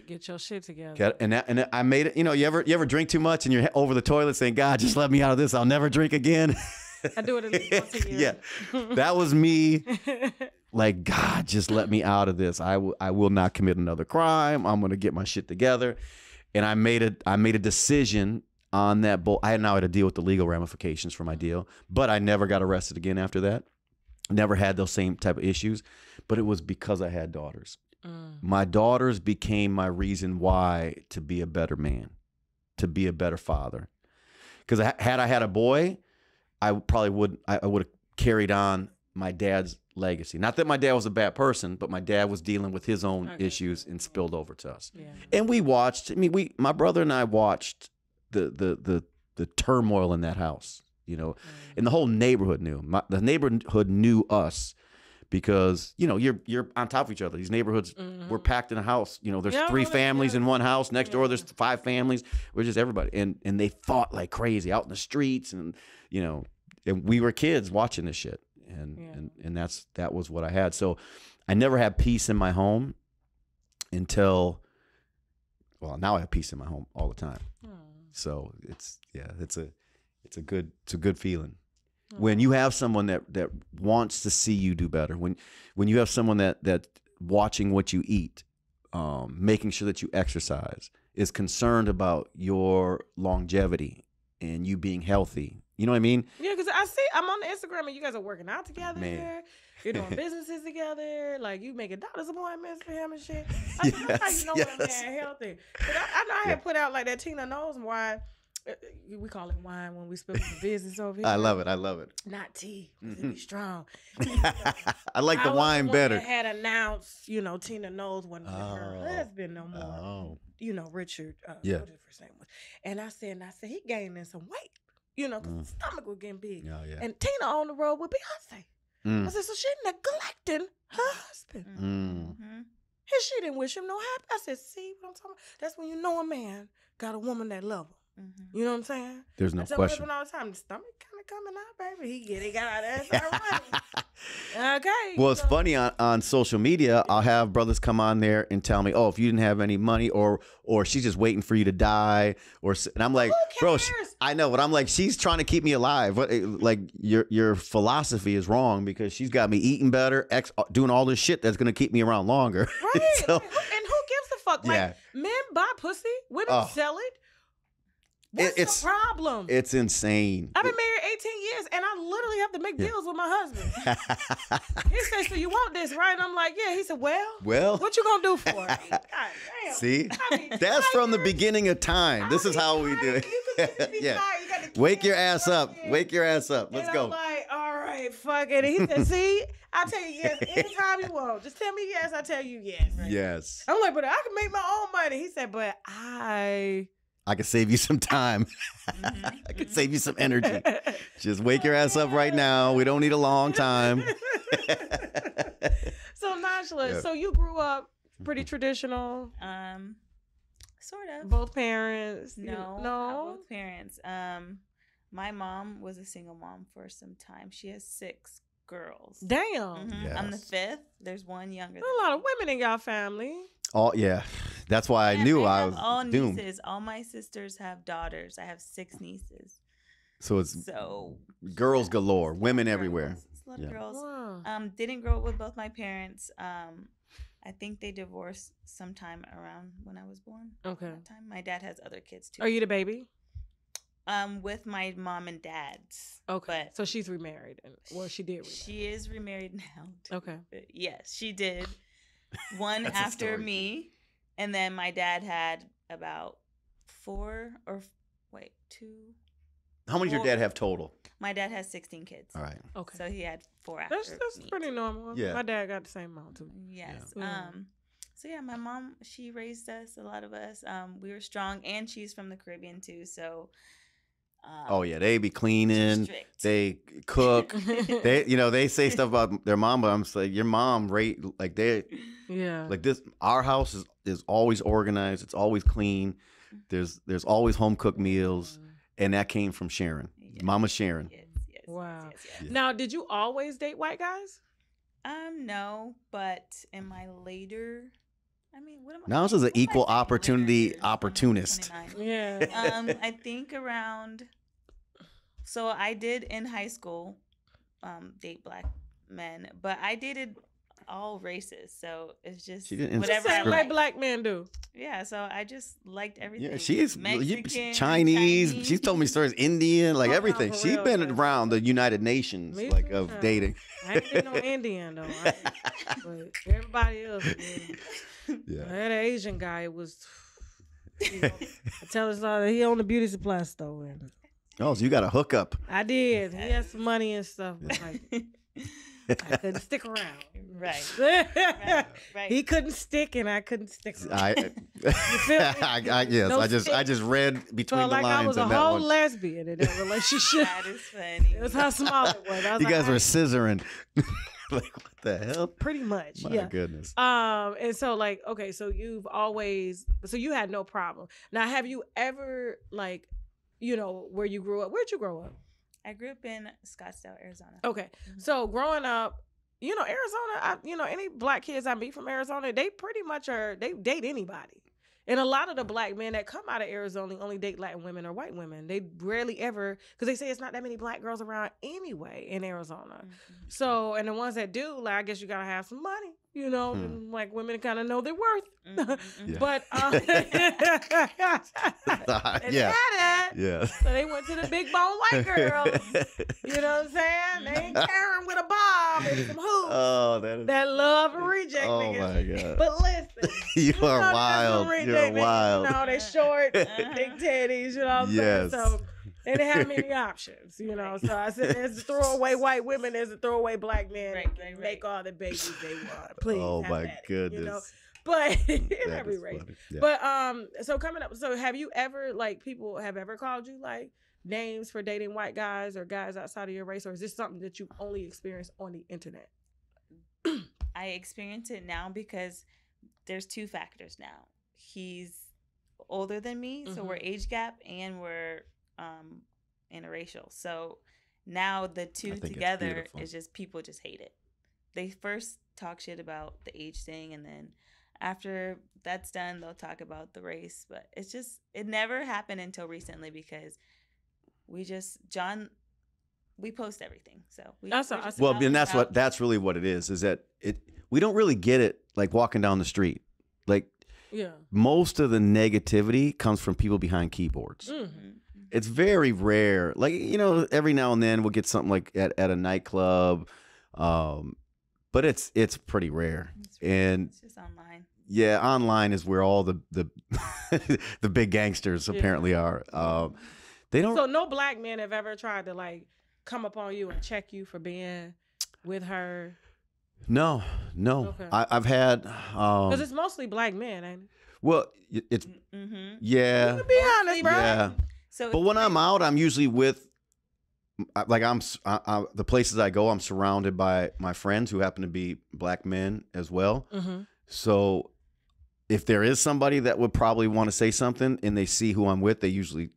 get your shit together. And I made it. You know, you ever drink too much and you're over the toilet saying, God, just let me out of this. I'll never drink again. I do it at least once a year. Yeah. That was me. Like, God, just let me out of this. I will not commit another crime. I'm going to get my shit together. And I made a decision on that. I now had to deal with the legal ramifications for my deal, but I never got arrested again after that. Never had those same type of issues, but it was because I had daughters. My daughters became my reason why to be a better man, to be a better father. Because had I had a boy, I would have carried on my dad's legacy. Not that my dad was a bad person, but my dad was dealing with his own issues and spilled over to us. Yeah. And we watched. I mean, my brother and I watched the turmoil in that house, you know, and the whole neighborhood knew. The neighborhood knew us because, you know, you're on top of each other. These neighborhoods were packed in a house. You know, there's 3 families in one house. Next door, there's 5 families. We're just everybody, and they fought like crazy out in the streets, and you know, and we were kids watching this shit, and that was what I had. So I never had peace in my home until, well, now I have peace in my home all the time. So it's a good feeling when you have someone that wants to see you do better. When you have someone that watching what you eat, making sure that you exercise, is concerned about your longevity and you being healthy. You know what I mean? Yeah, because I'm on the Instagram and you guys are working out together. Man. You're doing businesses together. Like, you making doctor's appointments for him and shit. That's how you know when a man healthy. But I know I had put out like that Tina knows wine. We call it wine when we spill the business over here. I love it. Not tea. It be strong. I like the wine better. I had announced, you know, Tina knows when her husband no more. You know, Richard. What his first name was. And I said he gaining some weight. You know, because his stomach was getting big. Oh, yeah. And Tina on the road with Beyonce. I said, so she neglecting her husband. And she didn't wish him no happy. I said, see what I'm talking about? That's when you know a man got a woman that love him. You know what I'm saying? There's no question. All the time, the stomach kind of coming out, baby. He got out of there. Okay. Well, it's funny on social media. I'll have brothers come on there and tell me, "Oh, if you didn't have any money, or she's just waiting for you to die," and I'm like, "Bro, I know," but I'm like, she's trying to keep me alive. Like your philosophy is wrong because she's got me eating better, doing all this shit that's gonna keep me around longer. Right. So, and who gives a fuck? Like, men buy pussy, women sell it. What's the problem? It's insane. I've been married 18 years, and I literally have to make deals with my husband. He said, so you want this, right? And I'm like, yeah. He said, well, what you going to do for it? God damn. See? That's from the beginning of time. This is how we do it. Wake your ass up. Wake your ass up. Let's go. I'm like, all right, fuck it. And he said, see, I'll tell you yes anytime you want. Just tell me yes, I'll tell you yes. Right? Yes. I'm like, but I can make my own money. He said, but I can save you some time. I can save you some energy. Just wake your ass up right now. We don't need a long time. So Najlah, so you grew up pretty traditional? Sort of. Both parents? No. Not both parents. My mom was a single mom for some time. She has 6 girls. Damn. I'm the Yes. 5th. There's one younger. There's a lot of women in y'all family. Oh yeah, that's why I knew I have was all doomed. nieces. All my sisters have daughters. I have 6 nieces. So it's So girls galore, women girls. everywhere. It's a lot of Yeah. girls. Wow. Didn't grow up with both my parents. I think they divorced sometime around when I was born. Okay. That time. My dad has other kids too. Are you the baby? With my mom and dad's. Okay. But So she's remarried. Well, she did remarry. she is remarried now. Okay. But yes, she did. One That's a after story. me, and then my dad had about 4 or 2. How many does your dad have total? My dad has 16 kids. All right. Okay. So he had 4 after That's me. pretty normal. Yeah. My dad got the same amount too. Yes. Yeah. So yeah, my mom, she raised us, a lot of us. We were strong, and she's from the Caribbean too. So. Oh yeah, they be cleaning. Strict. They cook. They say stuff about their mom, but I'm just like, your mom like they Yeah. like this. Our house is always organized. It's always clean. There's always home cooked meals, and that came from Sharon, Yes. Mama Sharon. Yes, yes, Wow. yes. Yeah. Now, did you always date white guys? No, but in my later, what am I? Now this is an what am I equal saying? Later opportunity years, I'm opportunist. 29. Yeah. I think around. So I did in high school, date black men, but I dated all races. So it's just She didn't whatever I Same like like. black men do. Yeah, so I just liked everything. Yeah, she's Mexican, Chinese. She's told me stories, Indian, like Oh, no, everything. for She's real, been yeah. around the United Nations, Me like too, of child. dating. I ain't did no Indian though. But everybody else. Yeah. Yeah. That Asian guy was. I tell us all that he owned a beauty supply store. And Oh, so you got a hookup. I did. He had some money and stuff. But like, I couldn't stick around. Right. Right. He couldn't stick, and I couldn't stick around. Feel me? Yes, No I just read between Felt the like I lines was a on that whole one. lesbian in that relationship. That is funny. It was how small it was. I was You like, guys were scissoring. Like what the hell? pretty much. My Yeah. goodness. And so like, okay, so you had no problem. Now, have you ever like, where you grew up? Where'd you grow up? I grew up in Scottsdale, Arizona. Okay. Mhm. So growing up, Arizona, any black kids I meet from Arizona, they pretty much they date anybody. And a lot of the black men that come out of Arizona only date Latin women or white women. They rarely ever, because they say it's not that many black girls around anyway in Arizona. Mhm. So, and the ones that do, like, I guess you gotta have some money, and like women kind of know their worth. Mhm, mhm. Yeah. But they Yeah. had it. Yeah. So they went to the big bone white girls. You know what I'm saying? They ain't carrying with a bob and some hoops. Oh, that is. That love and reject Oh niggas. my god. But listen, You know, are there's some wild. reject You're niggas, wild. they short, Uh-huh. big titties. You know what I'm Yes. saying? So they didn't have many options. So I said, there's the throwaway white women, there's the throwaway black men. Right, that can right, make right. all the babies they want. Please. Oh have my at it, goodness. But in That every is race. funny. Yeah. But so coming up, so have you ever people have ever called you like names for dating white guys or guys outside of your race, or is this something that you only experienced on the internet? I experience it now because there's 2 factors now. He's older than me, so we're age gap and we're interracial. So now the 2 think it's together beautiful. is just people just hate it. They first talk shit about the age thing, and then after that's done, they'll talk about the race. But it never happened until recently because we post everything. So Well, and that's really what it is that we don't really get it like walking down the street. Like Yeah. most of the negativity comes from people behind keyboards. Mm. It's very rare. Like, every now and then we'll get something like at a nightclub. But it's pretty rare. And it's just online. yeah, online is where all the the big gangsters apparently are. They don't. So no black men have ever tried to like come upon you and check you for being with her. No. Okay. I've had. Because it's mostly black men, ain't it? Well, it's Mm-hmm. yeah. To be honest, bro. Yeah. So But when I'm out, I'm usually with, like, the places I go, I'm surrounded by my friends who happen to be black men as well. Mm-hmm. So if there is somebody that would probably want to say something and they see who I'm with, they usually,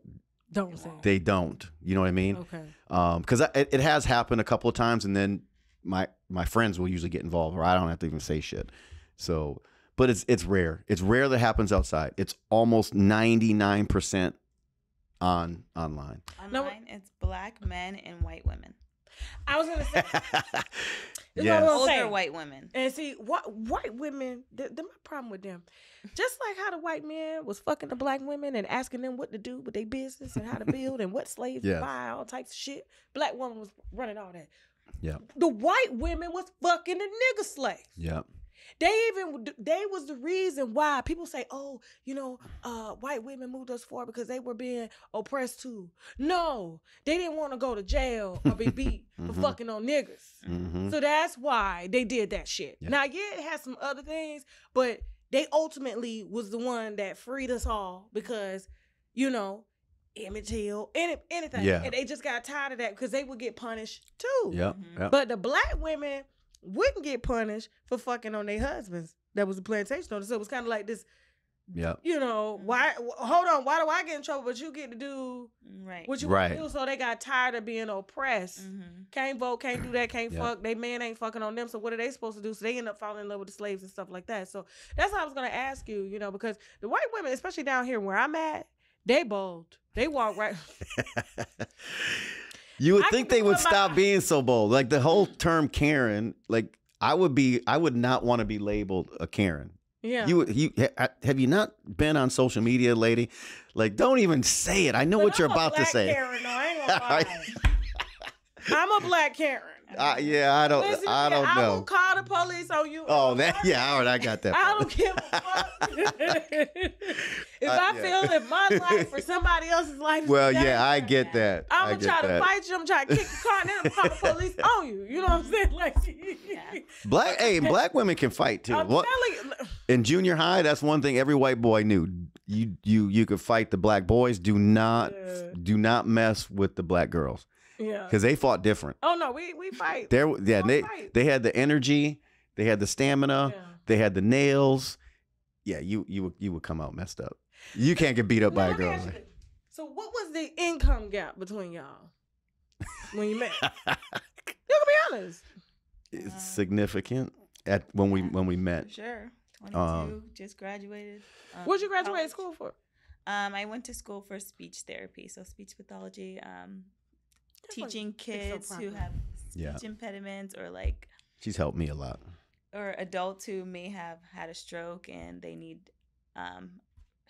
Don't say. they don't. You know what I mean? Okay. Because it has happened a couple of times, and then my friends will usually get involved, or I don't have to even say shit. So, but it's rare. It's rare that happens outside. It's almost 99% online. Online, it's black men and white women. I was gonna say, Yes. Older white women. and see, white women, my problem with them, just like how the white men was fucking the black women and asking them what to do with their business and how to build and what slaves to Yes. buy, all types of shit. Black woman was running all that. Yeah. The white women was fucking the nigga slaves. Yeah. They was the reason why people say, oh, white women moved us forward because they were being oppressed too. No, they didn't want to go to jail or be beat for fucking on niggas. Mm-hmm. So that's why they did that shit. Yeah. Now, yeah, it has some other things, but they ultimately was the one that freed us all because, Emmett Till, anything. Yeah. And they just got tired of that because they would get punished too. Yep. Mhm. Yep. But the black women wouldn't get punished for fucking on their husbands. That was a plantation owner. So it was kind of like this, Yep. why, hold on, why do I get in trouble, but you get to do Right. what you Right. want to do? So they got tired of being oppressed. Can't vote, can't do that, can't Yep. fuck. They man ain't fucking on them. So what are they supposed to do? So they end up falling in love with the slaves and stuff like that. So that's what I was going to ask you, because the white women, especially down here where I'm at, they bold. They walk right. You would I think can they do would what stop being so bold. Like the whole term Karen, like I would not want to be labeled a Karen. Yeah. Have you not been on social media, lady? Like, don't even say it. I know But what you're I'm a about to black say. Karen, though. I ain't gonna lie. I'm a black Karen. Yeah, I don't. Listen, I don't I will know. call the police on you. Oh, all right, I got that. I part. don't give a fuck. If I yeah. feel that my life or somebody else's life is Well, dangerous, yeah, I get that. I'm I gonna get try to that. fight you. I'm trying to kick the car, and then I'm gonna call the police on you. You know what I'm saying? Like, Black women can fight too. I'm What telling you. in junior high? That's one thing every white boy knew. You could fight the black boys. Do not mess with the black girls Yeah. because they fought different. Oh no, we fight. They had the energy, they had the stamina, Yeah. they had the nails. Yeah, you would come out messed up. You can't get beat up by a Let me girl. ask you this. So what was the income gap between y'all when you met? You can be honest. It's significant at when we met. Sure. 22, just graduated. What'd you graduate college. school for? I went to school for speech therapy, so speech pathology, teaching kids who have speech impediments or like She's helped me a lot. or adults who may have had a stroke and they need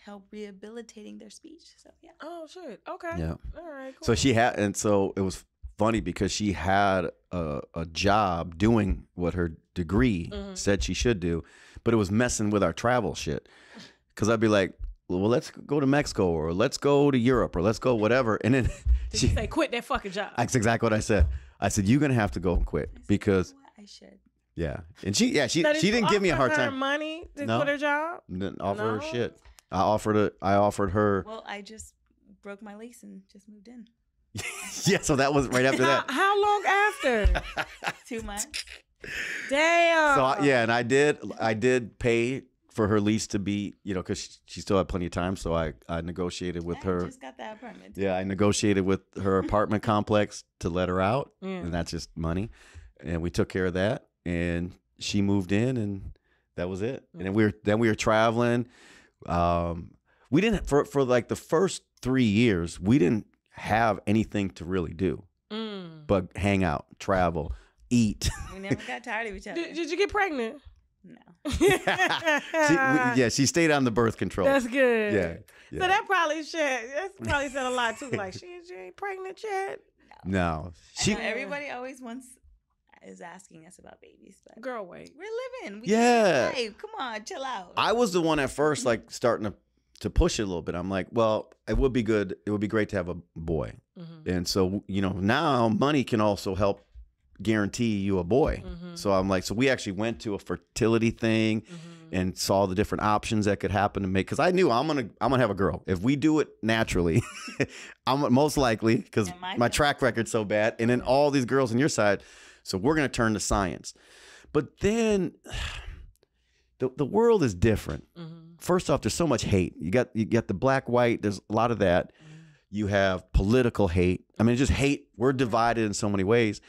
help rehabilitating their speech. So yeah. Oh shit. Okay. Yeah. All right. Cool. So she had, and so it was funny because she had a job doing what her degree said she should do, but it was messing with our travel shit. Because I'd be like, well, let's go to Mexico or let's go to Europe or let's go whatever. And then Did you say quit that fucking job? that's exactly what I said. I said, you're going to have to go and quit because, You know what? I should. yeah. And she Now, she didn't give me a hard offer her time. money to No. quit her job? Didn't offer her No. shit. I offered her. Well, I just broke my lease and just moved in. Yeah. So that was right after that. How long after? 2 months. Damn. So and I did pay for her lease to be, because she still had plenty of time. So I negotiated with I her. just got that apartment. Yeah, I negotiated with her apartment complex to let her out, Yeah. and that's just money. And we took care of that, and she moved in, and that was it. And then we were traveling. We didn't for like the first 3 years, we didn't have anything to really do but hang out, travel, eat. We never got tired of each other. Did you get pregnant? No. She stayed on the birth control. That's good. Yeah. So that probably said a lot too. Like she ain't pregnant yet. No, I know everybody always is asking us about babies, but Girl, wait. we're living. We Yeah. Hey, come on, chill out. I was the one at first, like starting to push it a little bit. I'm like, well, it would be good. It would be great to have a boy. And so, now money can also help guarantee you a boy. So I'm like, so we actually went to a fertility thing and saw the different options that could happen to make, because I knew I'm gonna have a girl. If we do it naturally, I'm most likely, because my track record's so bad, and then all these girls on your side. So we're gonna turn to science. But then the world is different. First off, there's so much hate. You got the black, white, there's a lot of that. You have political hate. I mean, just hate. We're divided in so many ways.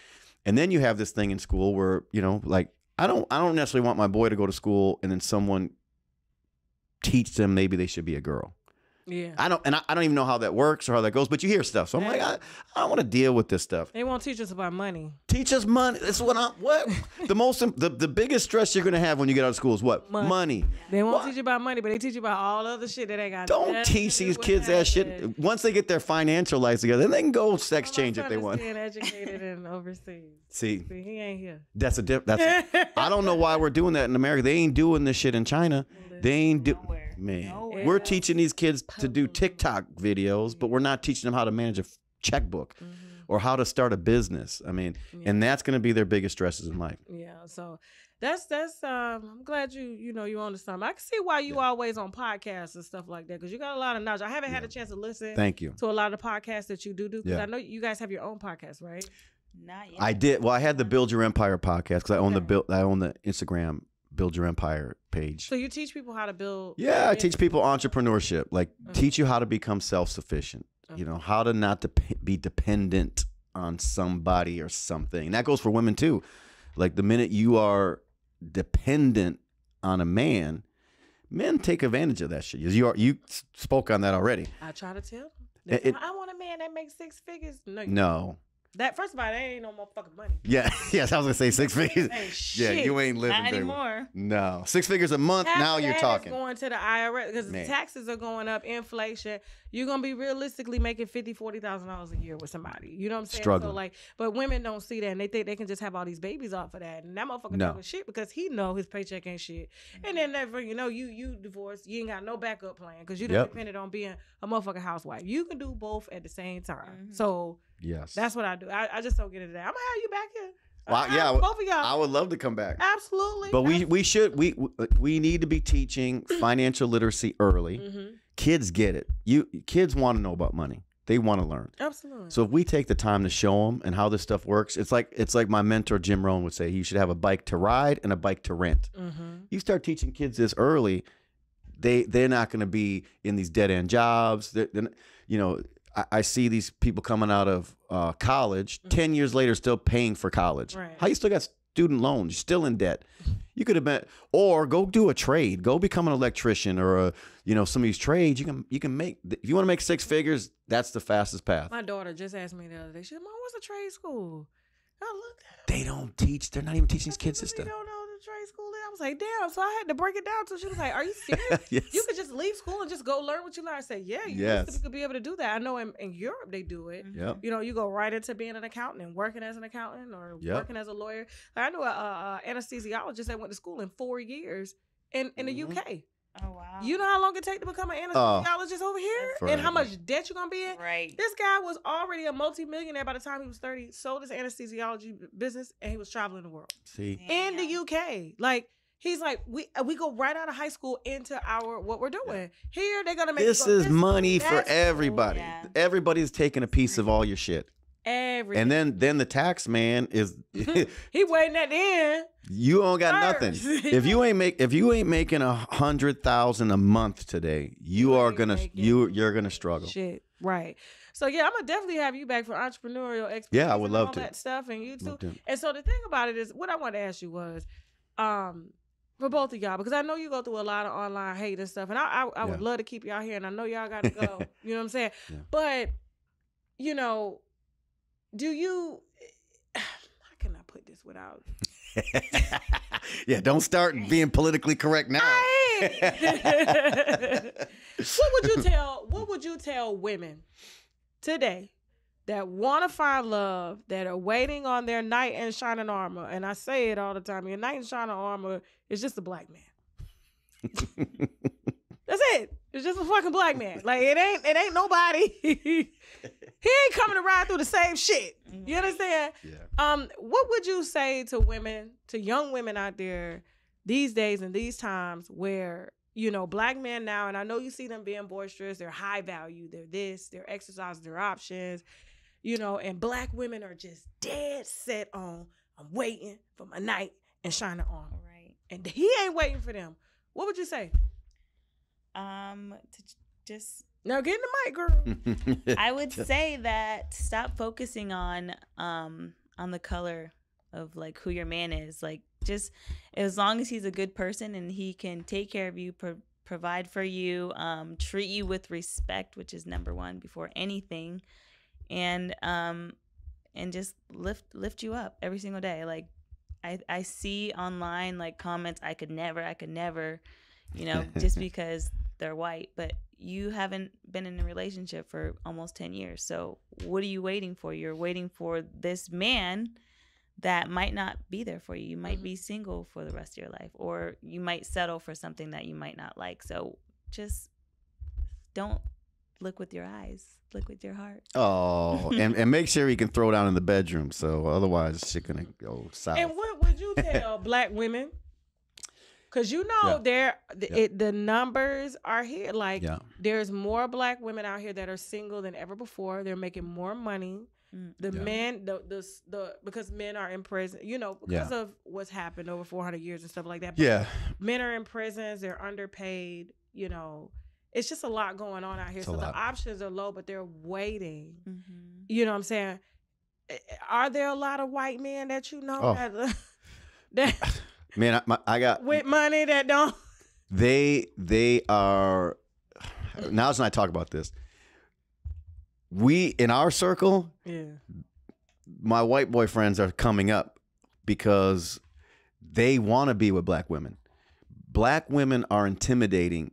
And then you have this thing in school where, you know, like I don't necessarily want my boy to go to school and then someone teach them maybe they should be a girl. Yeah. I don't even know how that works or how that goes, but you hear stuff. So I'm like, I don't want to deal with this stuff. They won't teach us about money. Teach us money. That's what the biggest stress you're gonna have when you get out of school is what? Money. They won't teach you about money, but they teach you about all the other shit that they got. Don't teach these kids that shit. Once they get their financial lives together, then they can go sex change if they want. Being educated and overseas. See, he ain't here. That's I don't know why we're doing that in America. They ain't doing this shit in China. They ain't Nowhere. We're teaching these kids to do TikTok videos, but we're not teaching them how to manage a checkbook or how to start a business. I mean, and that's going to be their biggest stresses in life. Yeah. So that's I'm glad you're on to something. I can see why you always on podcasts and stuff like that, because you got a lot of knowledge. I haven't had a chance to listen. Thank you. To a lot of the podcasts that you do, because I know you guys have your own podcast, right? Not yet. I did. Well, I had the Build Your Empire podcast because I own the Instagram Build Your Empire page. So you teach people how to build. Yeah, I teach people entrepreneurship, like teach you how to become self-sufficient. You know, how to not be dependent on somebody or something. And that goes for women too. Like the minute you are dependent on a man, men take advantage of that shit. You spoke on that already. I try to tell them. I want a man that makes 6 figures. No. That first of all, that ain't no motherfucking money. Yeah, yes, I was gonna say 6 figures. Ain't shit. Yeah, you ain't living Not anymore. No, 6 figures a month. Now you're talking. Going to the IRS because the taxes are going up, inflation. You're gonna be realistically making $40,000 a year with somebody. You know what I'm saying? Struggling. So but women don't see that, and they think they can just have all these babies off of that, and that motherfucker talking shit because he know his paycheck ain't shit. And then never, you divorced, you ain't got no backup plan because you don't depended on being a motherfucking housewife. You can do both at the same time. So. Yes, that's what I do. I just don't get into that. I'm gonna have you back here. Well, both of y'all. I would love to come back. Absolutely. But we need to be teaching financial literacy early. Kids get it. Kids want to know about money. They want to learn. Absolutely. So if we take the time to show them and how this stuff works, it's like my mentor Jim Rohn would say, you should have a bike to ride and a bike to rent. You start teaching kids this early, they're not going to be in these dead end jobs. I see these people coming out of college 10 years later still paying for college. Right. How you still got student loans? You're still in debt. You could have been, or go do a trade. Go become an electrician or some of these trades. You can make. If you want to make 6 figures, that's the fastest path. My daughter just asked me the other day. She said, "Mom, what's a trade school?" I looked at her. They don't teach. They're not even teaching these kids this stuff. They don't know the trade school. I was like, damn. So I had to break it down. So she was like, "Are you serious? Yes. You could just leave school and just go learn what you learn." I said, "Yeah, you could be able to do that." I know in Europe they do it. Yep. You go right into being an accountant and working as an accountant or working as a lawyer. Like I knew a anesthesiologist that went to school in 4 years in the UK. Oh, wow. You know how long it take to become an anesthesiologist over here? And how much debt you're going to be in? Right. This guy was already a multimillionaire by the time he was 30, sold his anesthesiology business, and he was traveling the world. See? In the UK. Like, he's like, we go right out of high school into what we're doing. Yeah. Here, they're going to make this is money for everybody. Yeah. Everybody's taking a piece of all your shit. Everything. And then the tax man is he waiting at the end. You don't got nothing. If you ain't making $100,000 a month today, you're gonna struggle. Shit, right? So yeah, I'm gonna definitely have you back for entrepreneurial expertise. Yeah, I would love to. That stuff and you too. And so the thing about it is, what I wanted to ask you was, for both of y'all, because I know you go through a lot of online hate and stuff, and I would love to keep y'all here, and I know y'all got to go. You know what I'm saying? Yeah. But do you? How can I put this without? Yeah, don't start being politically correct now. What would you tell women today that want to find love, that are waiting on their knight in shining armor? And I say it all the time. Your knight in shining armor is just a black man. That's it. It's just a fucking black man. Like it ain't nobody. He ain't coming to ride through the same shit. You understand? Yeah. What would you say to women, to young women out there these days and these times where, black men now, and I know you see them being boisterous, they're high value, they're this, they're exercising their options, and black women are just dead set on, I'm waiting for my knight in shining armor. Right. And he ain't waiting for them. What would you say? Now get in the mic, girl. I would say that stop focusing on on the color of like who your man is. Like, just as long as he's a good person and he can take care of you, provide for you, treat you with respect, which is number one before anything, and just lift you up every single day. Like, I see online like comments, I could never, you know, just because they're white. But you haven't been in a relationship for almost 10 years. So what are you waiting for? You're waiting for this man that might not be there for you. You might be single for the rest of your life, or you might settle for something that you might not like. So just don't look with your eyes, look with your heart. Oh, and make sure you can throw down in the bedroom. So otherwise, shit gonna go south. And what would you tell black women? Because you know the numbers are here. Like there's more black women out here that are single than ever before. They're making more money. The men, the because men are in prison, you know, because of what's happened over 400 years and stuff like that. But men are in prisons. They're underpaid. You know, it's just a lot going on out here. So the options are low, but they're waiting. You know what I'm saying? Are there a lot of white men that you know that man, I got with money that don't? They are. Najlah and I talk about this. We, in our circle, my white boyfriends are coming up because they want to be with black women. Black women are intimidating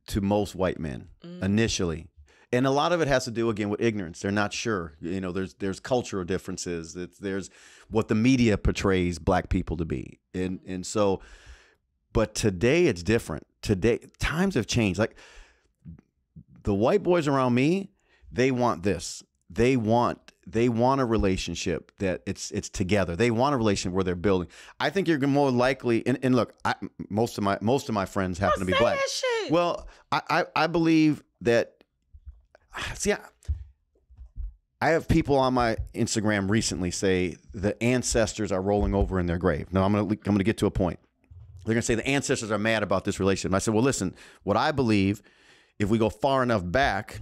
to most white men initially. And a lot of it has to do, again, with ignorance. They're not sure. You know, there's cultural differences. There's what the media portrays black people to be. And so, but today it's different. Today, times have changed. Like the white boys around me, they want this. They want a relationship that it's together. They want a relationship where they're building. I think you're more likely. And look, most of my friends happen to be black. Shit. Well, I believe that. See, I have people on my Instagram recently say the ancestors are rolling over in their grave. Now I'm gonna get to a point. They're gonna say the ancestors are mad about this relationship. And I said, well, listen, what I believe, if we go far enough back.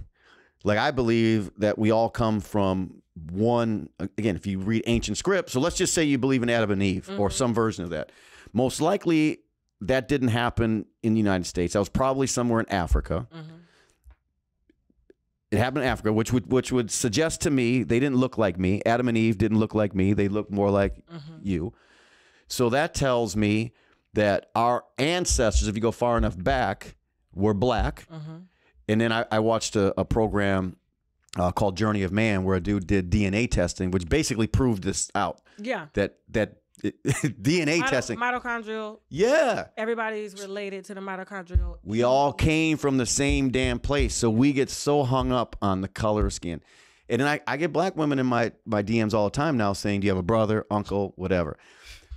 Like, I believe that we all come from one, again, if you read ancient scripts, so let's just say you believe in Adam and Eve or some version of that. Most likely that didn't happen in the United States. That was probably somewhere in Africa. It happened in Africa, which would suggest to me they didn't look like me. Adam and Eve didn't look like me. They looked more like you. So that tells me that our ancestors, if you go far enough back, were black. And then I watched a program called Journey of Man, where a dude did DNA testing, which basically proved this out. Yeah. That DNA testing. Mitochondrial. Yeah. Everybody's related to the mitochondrial. We all came from the same damn place. So we get so hung up on the color of skin. And then I get black women in my DMs all the time now saying, do you have a brother, uncle, whatever?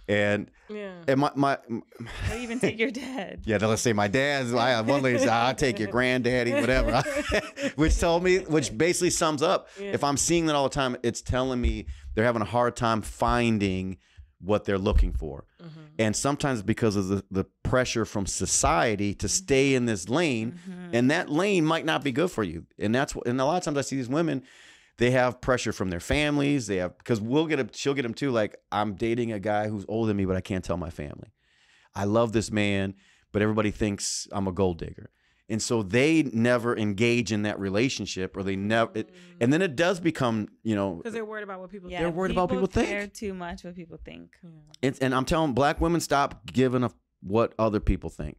And my I even take your dad. Yeah, let's say my dad's. One lady said, "I'll take your granddaddy, whatever," which basically sums up. If I'm seeing that all the time, it's telling me they're having a hard time finding what they're looking for, and sometimes because of the pressure from society to stay in this lane, and that lane might not be good for you, and a lot of times I see these women. They have pressure from their families. They have, because she'll get them too. Like, I'm dating a guy who's older than me, but I can't tell my family. I love this man, but everybody thinks I'm a gold digger. And so they never engage in that relationship, or they never, and then it does become, you know. Because they're worried about what people think. They're worried about what people think. They care too much what people think. And I'm telling black women, stop giving a what other people think.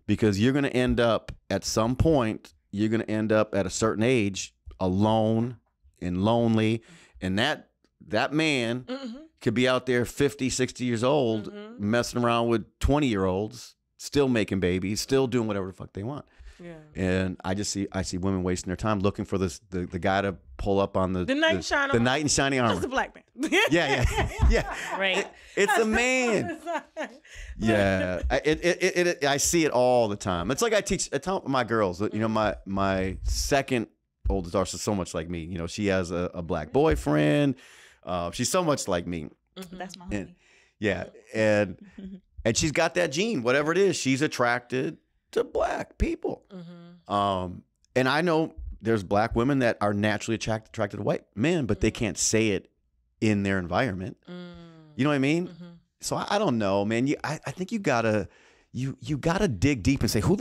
Because you're going to end up, at some point, you're going to end up at a certain age, alone and lonely, and that man could be out there 50, 60 years old, messing around with 20-year-olds, still making babies, still doing whatever the fuck they want. And I see women wasting their time looking for the guy to pull up on the knight in shining armor. Just a black man. yeah. Right. It's a man. Yeah. I see it all the time. It's like I tell my girls, you know, my second oldest daughter is so much like me. You know, she has a black boyfriend. She's so much like me. That's my homie. And she's got that gene, whatever it is. She's attracted to black people. And I know there's black women that are naturally attracted to white men, but they can't say it in their environment. You know what I mean? So I don't know, man. I think you gotta dig deep and say, who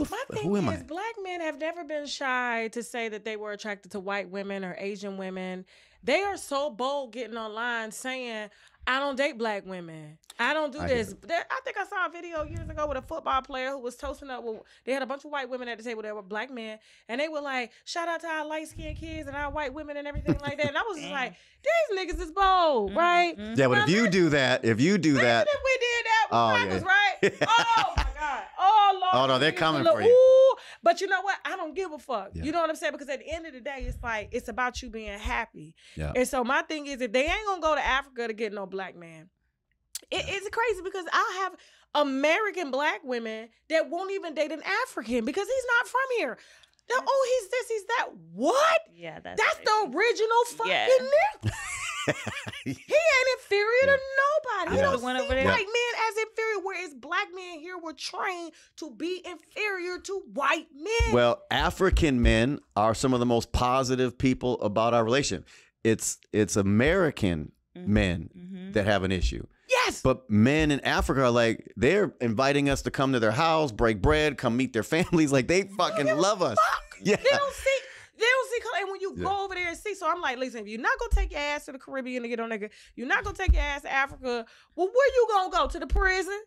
am I? Black men have never been shy to say that they were attracted to white women or Asian women. They are so bold getting online saying, I don't date black women. I don't do this. I think I saw a video years ago with a football player who was toasting up. They had a bunch of white women at the table. There were black men. And they were like, shout out to our light-skinned kids and our white women and everything like that. And I was just like, these niggas is bold, right? Yeah, but if you do that. If we did that, was right. Oh, my God. Oh, Lord. Oh, no, they're coming for you. Ooh. But you know what? I don't give a fuck. Yeah. You know what I'm saying? Because at the end of the day, it's like, it's about you being happy. Yeah. And so my thing is, if they ain't going to go to Africa to get no black man, it's crazy because I have American black women that won't even date an African because he's not from here. Oh, he's this, he's that. What? Yeah, that's the original fucking nigga. He ain't inferior to nobody. He don't see white men as inferior, whereas black men here were trained to be inferior to white men. Well, African men are some of the most positive people about our relationship. It's American men that have an issue. Yes. But men in Africa are like, they're inviting us to come to their house, break bread, come meet their families. Like, they fucking love us. Yeah. They don't see, and when you go over there and see, so I'm like, listen, if you're not going to take your ass to the Caribbean to get on nigga, you're not going to take your ass to Africa, well, where you going to go? To the prison?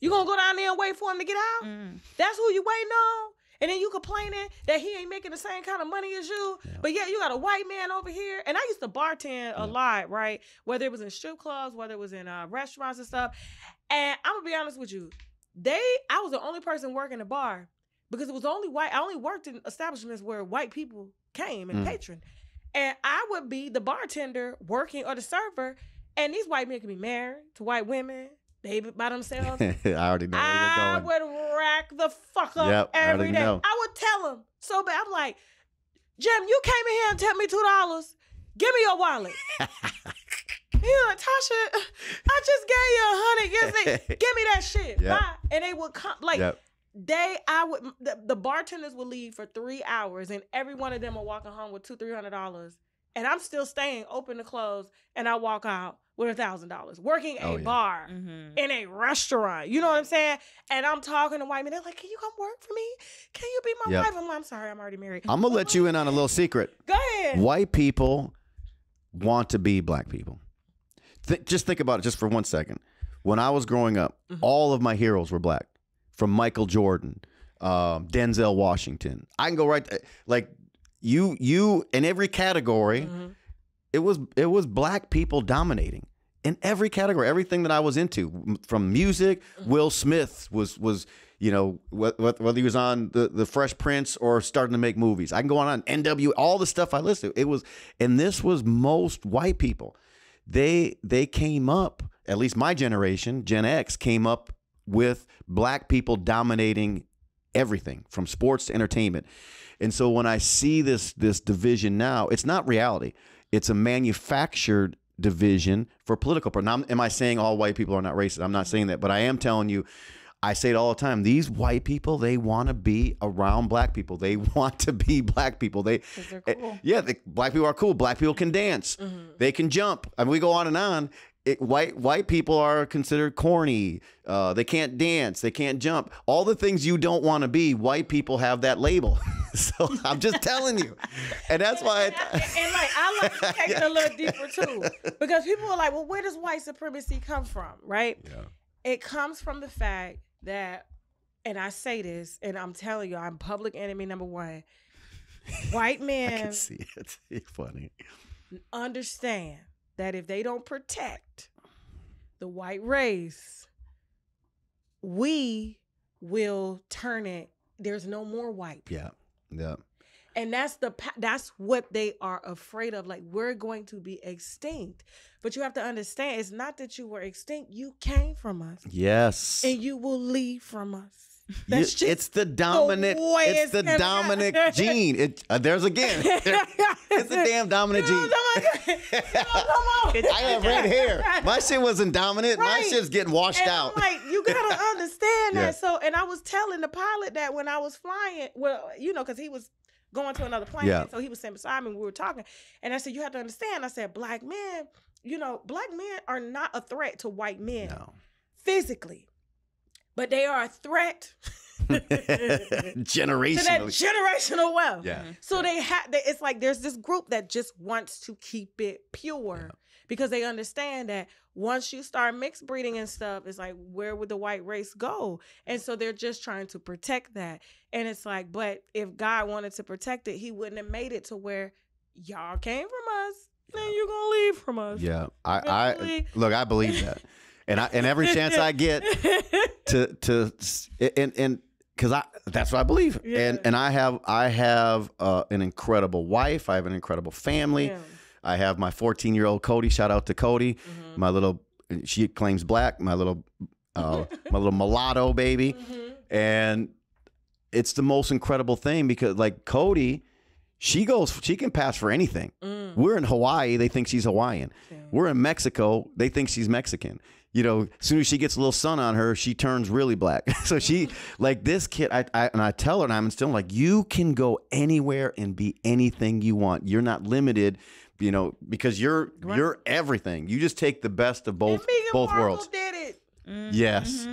You going to go down there and wait for him to get out? That's who you waiting on? And then you complaining that he ain't making the same kind of money as you. Yeah. But yeah, you got a white man over here. And I used to bartend a lot, right? Whether it was in strip clubs, whether it was in restaurants and stuff. And I'm going to be honest with you. I was the only person working the bar because it was only white. I only worked in establishments where white people came and patroned. And I would be the bartender working or the server. And these white men could be married to white women. They by themselves. I already know where you're going. I would rack the fuck up every day. I would tell him so bad. I'm like, Jim, you came in here and tipped me $2. Give me your wallet. He's like, Tasha, I just gave you $100. Give me that shit. Bye. And they would come like the bartenders would leave for 3 hours, and every one of them are walking home with $200-$300. And I'm still staying open to close, and I walk out with $1,000, working a bar in a restaurant. You know what I'm saying? And I'm talking to white men. They're like, "Can you come work for me? Can you be my wife?" I'm like, "I'm sorry, I'm already married." I'm gonna let you in on a little secret. Go ahead. White people want to be black people. Just think about it, just for 1 second. When I was growing up, all of my heroes were black, from Michael Jordan, Denzel Washington. I can go right like. You in every category, it was black people dominating in every category. Everything that I was into, from music, Will Smith was you know, whether he was on the Fresh Prince or starting to make movies. I can go on NW, all the stuff I listened to. And this was most white people. They came up, at least my generation, Gen X, came up with black people dominating everything from sports to entertainment. And so when I see this division now, it's not reality. It's a manufactured division for political purposes. Now, am I saying all white people are not racist? I'm not saying that, but I am telling you, I say it all the time. These white people, they want to be around black people. They want to be black people. They're cool. Black people are cool. Black people can dance. They can jump. I mean, we go on and on. White people are considered corny. They can't dance. They can't jump. All the things you don't want to be, white people have that label. So I'm just telling you. And that's why. I like to take it a little deeper too. Because people are like, well, where does white supremacy come from? Right? Yeah. It comes from the fact that, and I say this, and I'm telling you, I'm public enemy number one. White men. I can see it. It's funny. Understand that if they don't protect the white race, we will turn it. There's no more white people. Yeah. And that's what they are afraid of. Like, we're going to be extinct. But you have to understand, it's not that you were extinct. You came from us. Yes. And you will leave from us. It's the dominant. It's the dominant gene. There's again. It's the damn dominant gene. I have red hair. My shit wasn't dominant. Right. My shit's getting washed out. I'm like, you gotta understand that. So, and I was telling the pilot that when I was flying, well, you know, because he was going to another plane, so he was sitting beside me. We were talking, and I said, you have to understand. I said, black men, you know, black men are not a threat to white men physically, but they are a threat generationally. to that generational wealth. Yeah. So it's like there's this group that just wants to keep it pure because they understand that once you start mixed breeding and stuff, it's like, where would the white race go? And so they're just trying to protect that. And it's like, but if God wanted to protect it, he wouldn't have made it to where y'all came from us, then you're going to leave from us. Yeah. I look, I believe that. And every chance I get and because that's what I believe. Yeah. And I have an incredible wife. I have an incredible family. Yeah. I have my 14-year-old Cody. Shout out to Cody. Mm-hmm. My little, she claims black. My little mulatto baby. Mm-hmm. And it's the most incredible thing because like Cody, she can pass for anything. Mm. We're in Hawaii. They think she's Hawaiian. Yeah. We're in Mexico. They think she's Mexican. You know, as soon as she gets a little sun on her, she turns really black. So she, like this kid, I tell her, and I'm instilling, like, you can go anywhere and be anything you want. You're not limited, you know, because you're everything. You just take the best of both worlds. Did it. Mm-hmm. Yes.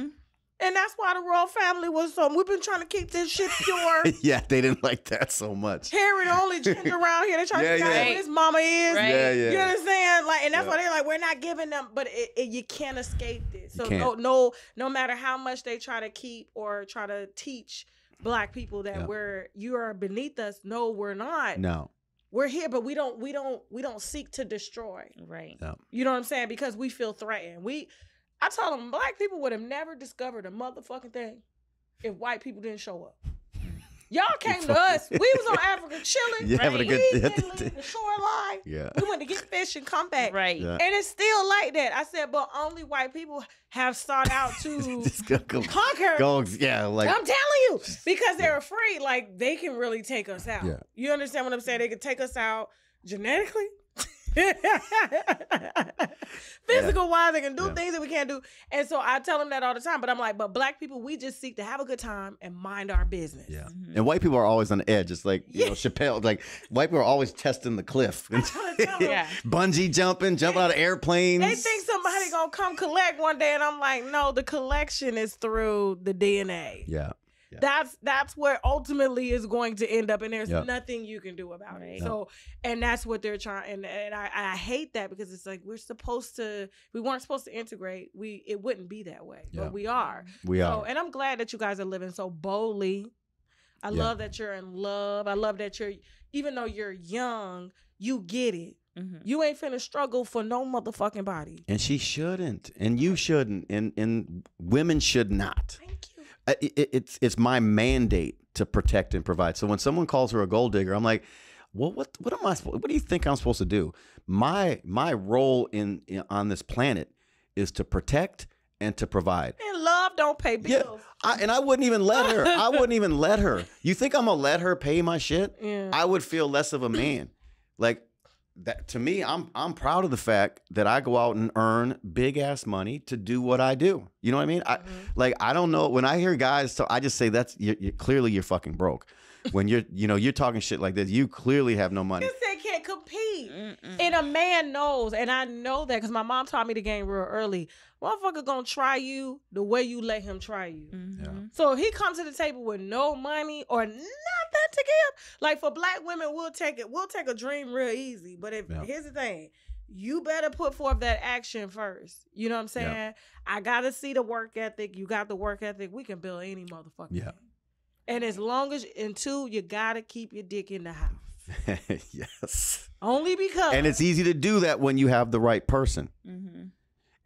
And that's why the royal family was so. We've been trying to keep this shit pure. Yeah, they didn't like that so much. Harry, the only gender around here, they trying to figure out who his mama is. Right. Yeah, yeah. You understand? Like, and that's why they're like, we're not giving them, but you can't escape this. So no matter how much they try to keep or try to teach black people that you are beneath us. No, we're not. No. We're here, but we don't seek to destroy. Right. No. You know what I'm saying? Because we feel threatened. I told them black people would have never discovered a motherfucking thing if white people didn't show up. Y'all came to us. We was on Africa chilling. Yeah, right? We didn't leave the shoreline. Yeah. We went to get fish and come back. Right. Yeah. And it's still like that. I said, but only white people have sought out to conquer. I'm telling you. Because they're afraid, like, they can really take us out. Yeah. You understand what I'm saying? They can take us out genetically. Physical wise, they can do things that we can't do. And so I tell them that all the time. But I'm like, but black people, we just seek to have a good time and mind our business. Yeah. Mm-hmm. And white people are always on the edge. It's like, you know, Chappelle, like white people are always testing the cliff. Bungee jumping out of airplanes. They think somebody gonna come collect one day, and I'm like, no, the collection is through the DNA. Yeah. That's where ultimately is going to end up, and there's nothing you can do about it. So, and that's what they're trying, and I hate that because it's like we weren't supposed to integrate. It wouldn't be that way, but we are. We are. And I'm glad that you guys are living so boldly. I love that you're in love. I love that even though you're young, you get it. Mm-hmm. You ain't finna struggle for no motherfucking body. And she shouldn't, and you shouldn't, and women should not. Thank you. It's my mandate to protect and provide. So when someone calls her a gold digger, I'm like, well, what do you think I'm supposed to do? My role on this planet is to protect and to provide. And love don't pay bills. Yeah, I wouldn't even let her. I wouldn't even let her. You think I'm gonna let her pay my shit? Yeah. I would feel less of a man. Like that to me, I'm proud of the fact that I go out and earn big ass money to do what I do. You know what I mean? I don't know, when I hear guys talk, I just say clearly you're fucking broke. When you're talking shit like this, you clearly have no money. Because they can't compete. Mm-mm. And a man knows, and I know that because my mom taught me the game real early. Motherfucker gonna try you the way you let him try you. Mm-hmm. Yeah. So if he comes to the table with no money or nothing to give, like for black women, we'll take a dream real easy. But here's the thing, you better put forth that action first. You know what I'm saying? Yeah. I gotta see the work ethic. You got the work ethic. We can build any motherfucker. Yeah. And as long as, and two, you gotta keep your dick in the house. Yes. Only because. And it's easy to do that when you have the right person. Mm-hmm.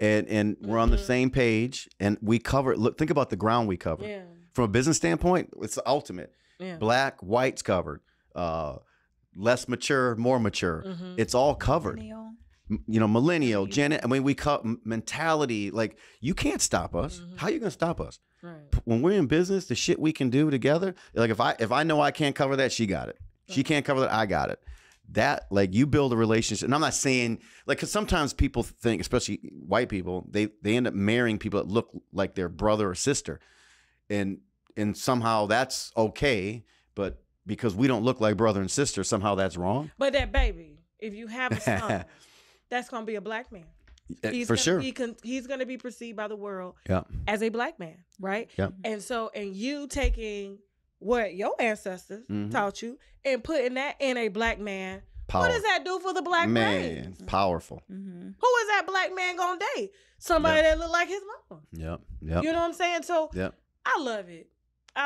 And we're on the same page, and we cover. Look, think about the ground we cover. Yeah. From a business standpoint, it's the ultimate. Yeah. Black, white's covered. Less mature, more mature. Mm-hmm. It's all covered. Millennial, Gen. I mean, we cut mentality. Like, you can't stop us. Mm-hmm. How are you gonna stop us? Right. When we're in business, the shit we can do together. Like, if I know I can't cover that, she got it. Right. She can't cover that, I got it. That, like, you build a relationship. And I'm not saying, like, because sometimes people think, especially white people, they end up marrying people that look like their brother or sister, and somehow that's okay, but because we don't look like brother and sister, somehow that's wrong. But that baby, if you have a son, that's gonna be a black man. For sure. He's gonna be perceived by the world Yeah. as a black man, right? Yeah. And you taking what your ancestors taught you and putting that in a black man. What does that do for the black man? Powerful. Who is that black man gonna date? Somebody that look like his mama. Yep. You know what I'm saying? So I love it.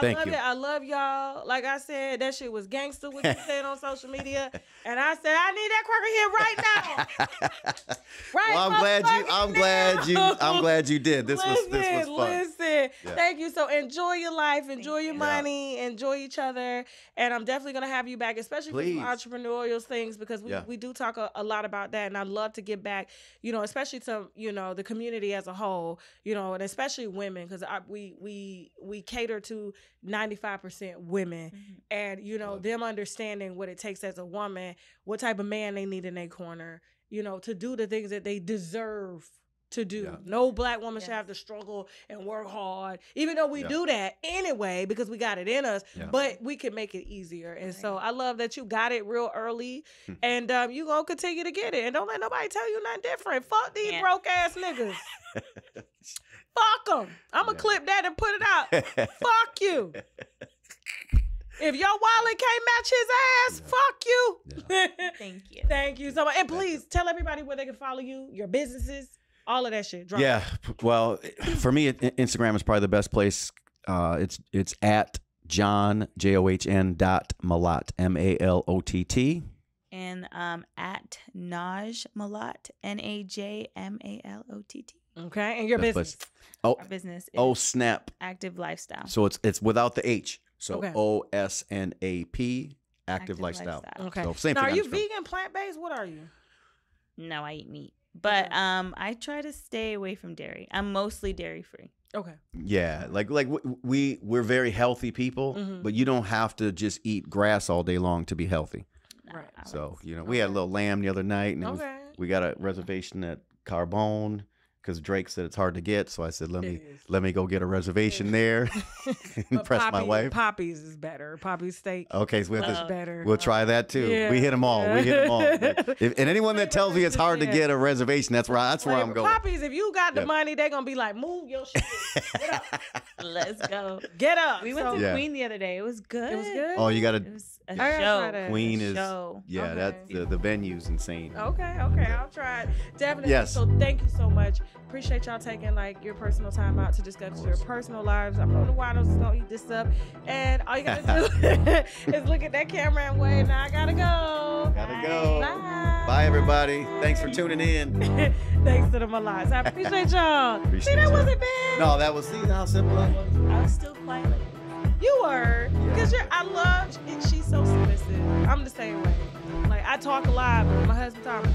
Thank you. I love y'all. Like I said, that shit was gangster what you said on social media. And I said, I need that cracker here right now. Right. Well, I'm glad you did. This was fun. Listen. Thank you. So enjoy your life, enjoy your money, enjoy each other. And I'm definitely gonna have you back, especially for some entrepreneurial things, because we do talk a lot about that. And I'd love to get back, especially to, the community as a whole, and especially women, because we cater to 95% women, and them understanding what it takes as a woman, what type of man they need in their corner, to do the things that they deserve to do. Yeah. No black woman should have to struggle and work hard, even though we do that anyway because we got it in us. Yeah. But we can make it easier. And so I love that you got it real early, and you gonna continue to get it. And don't let nobody tell you nothing different. Fuck these broke ass niggas. Fuck them. I'm gonna clip that and put it out. Fuck you. If your wallet can't match his ass, fuck you. Thank you. Thank you so much. And please tell everybody where they can follow you, your businesses, all of that shit. Drop it. Well, for me, Instagram is probably the best place. It's at John JOHN.Malott MALOTT. And at Naj Malot NAJMALOTT. Okay, and your business. Our business is snap. Active Lifestyle. So it's without the H. So OSNAP, Active Lifestyle. Okay. So same now, thing. Are you vegan, plant-based? What are you? No, I eat meat. But I try to stay away from dairy. I'm mostly dairy-free. Okay. Yeah, like we're very healthy people, but you don't have to just eat grass all day long to be healthy. Right. So, we had a little lamb the other night, and we got a reservation at Carbone because Drake said it's hard to get. So I said, let me go get a reservation there and impress my wife. Poppy's is better. Poppy's steak. Okay, so better. We'll try that too. Yeah. We hit them all. And anyone that tells me it's hard to get a reservation, that's where I'm going. Poppy's, if you got the money, they're going to be like, move your shit. Get up. Let's go. Get up. We went to Queen the other day. It was good. It was good? Oh, you got to. It was a show. Queen is. Yeah, that's the venue's insane. Okay. I'll try it. Definitely. Yes. So thank you so much. Appreciate y'all taking your personal time out to discuss your personal lives. I know the winos is going to eat this up. And all you got to do is look at that camera and wait. Now I got to go. Bye. Bye, everybody. Thanks for tuning in. Thanks to the Malots. I appreciate y'all. See, that wasn't bad. No, that was, see how simple that was? I was still quiet. You were. Because I love, and she's so submissive. I'm the same way. Like, I talk a lot, but my husband talks.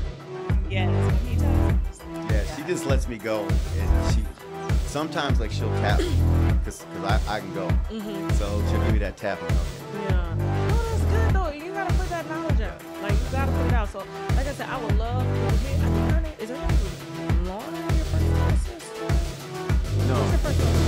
Yes, when he talks. Yeah, she just lets me go. And she sometimes, she'll tap me because I can go. So she'll give me that tapping. Yeah. No, that's good, though. You got to put that knowledge out. You got to put it out. So, like I said, I would love to hear. I think her name is Lorna, your personal assistant? No. What's your personal assistant?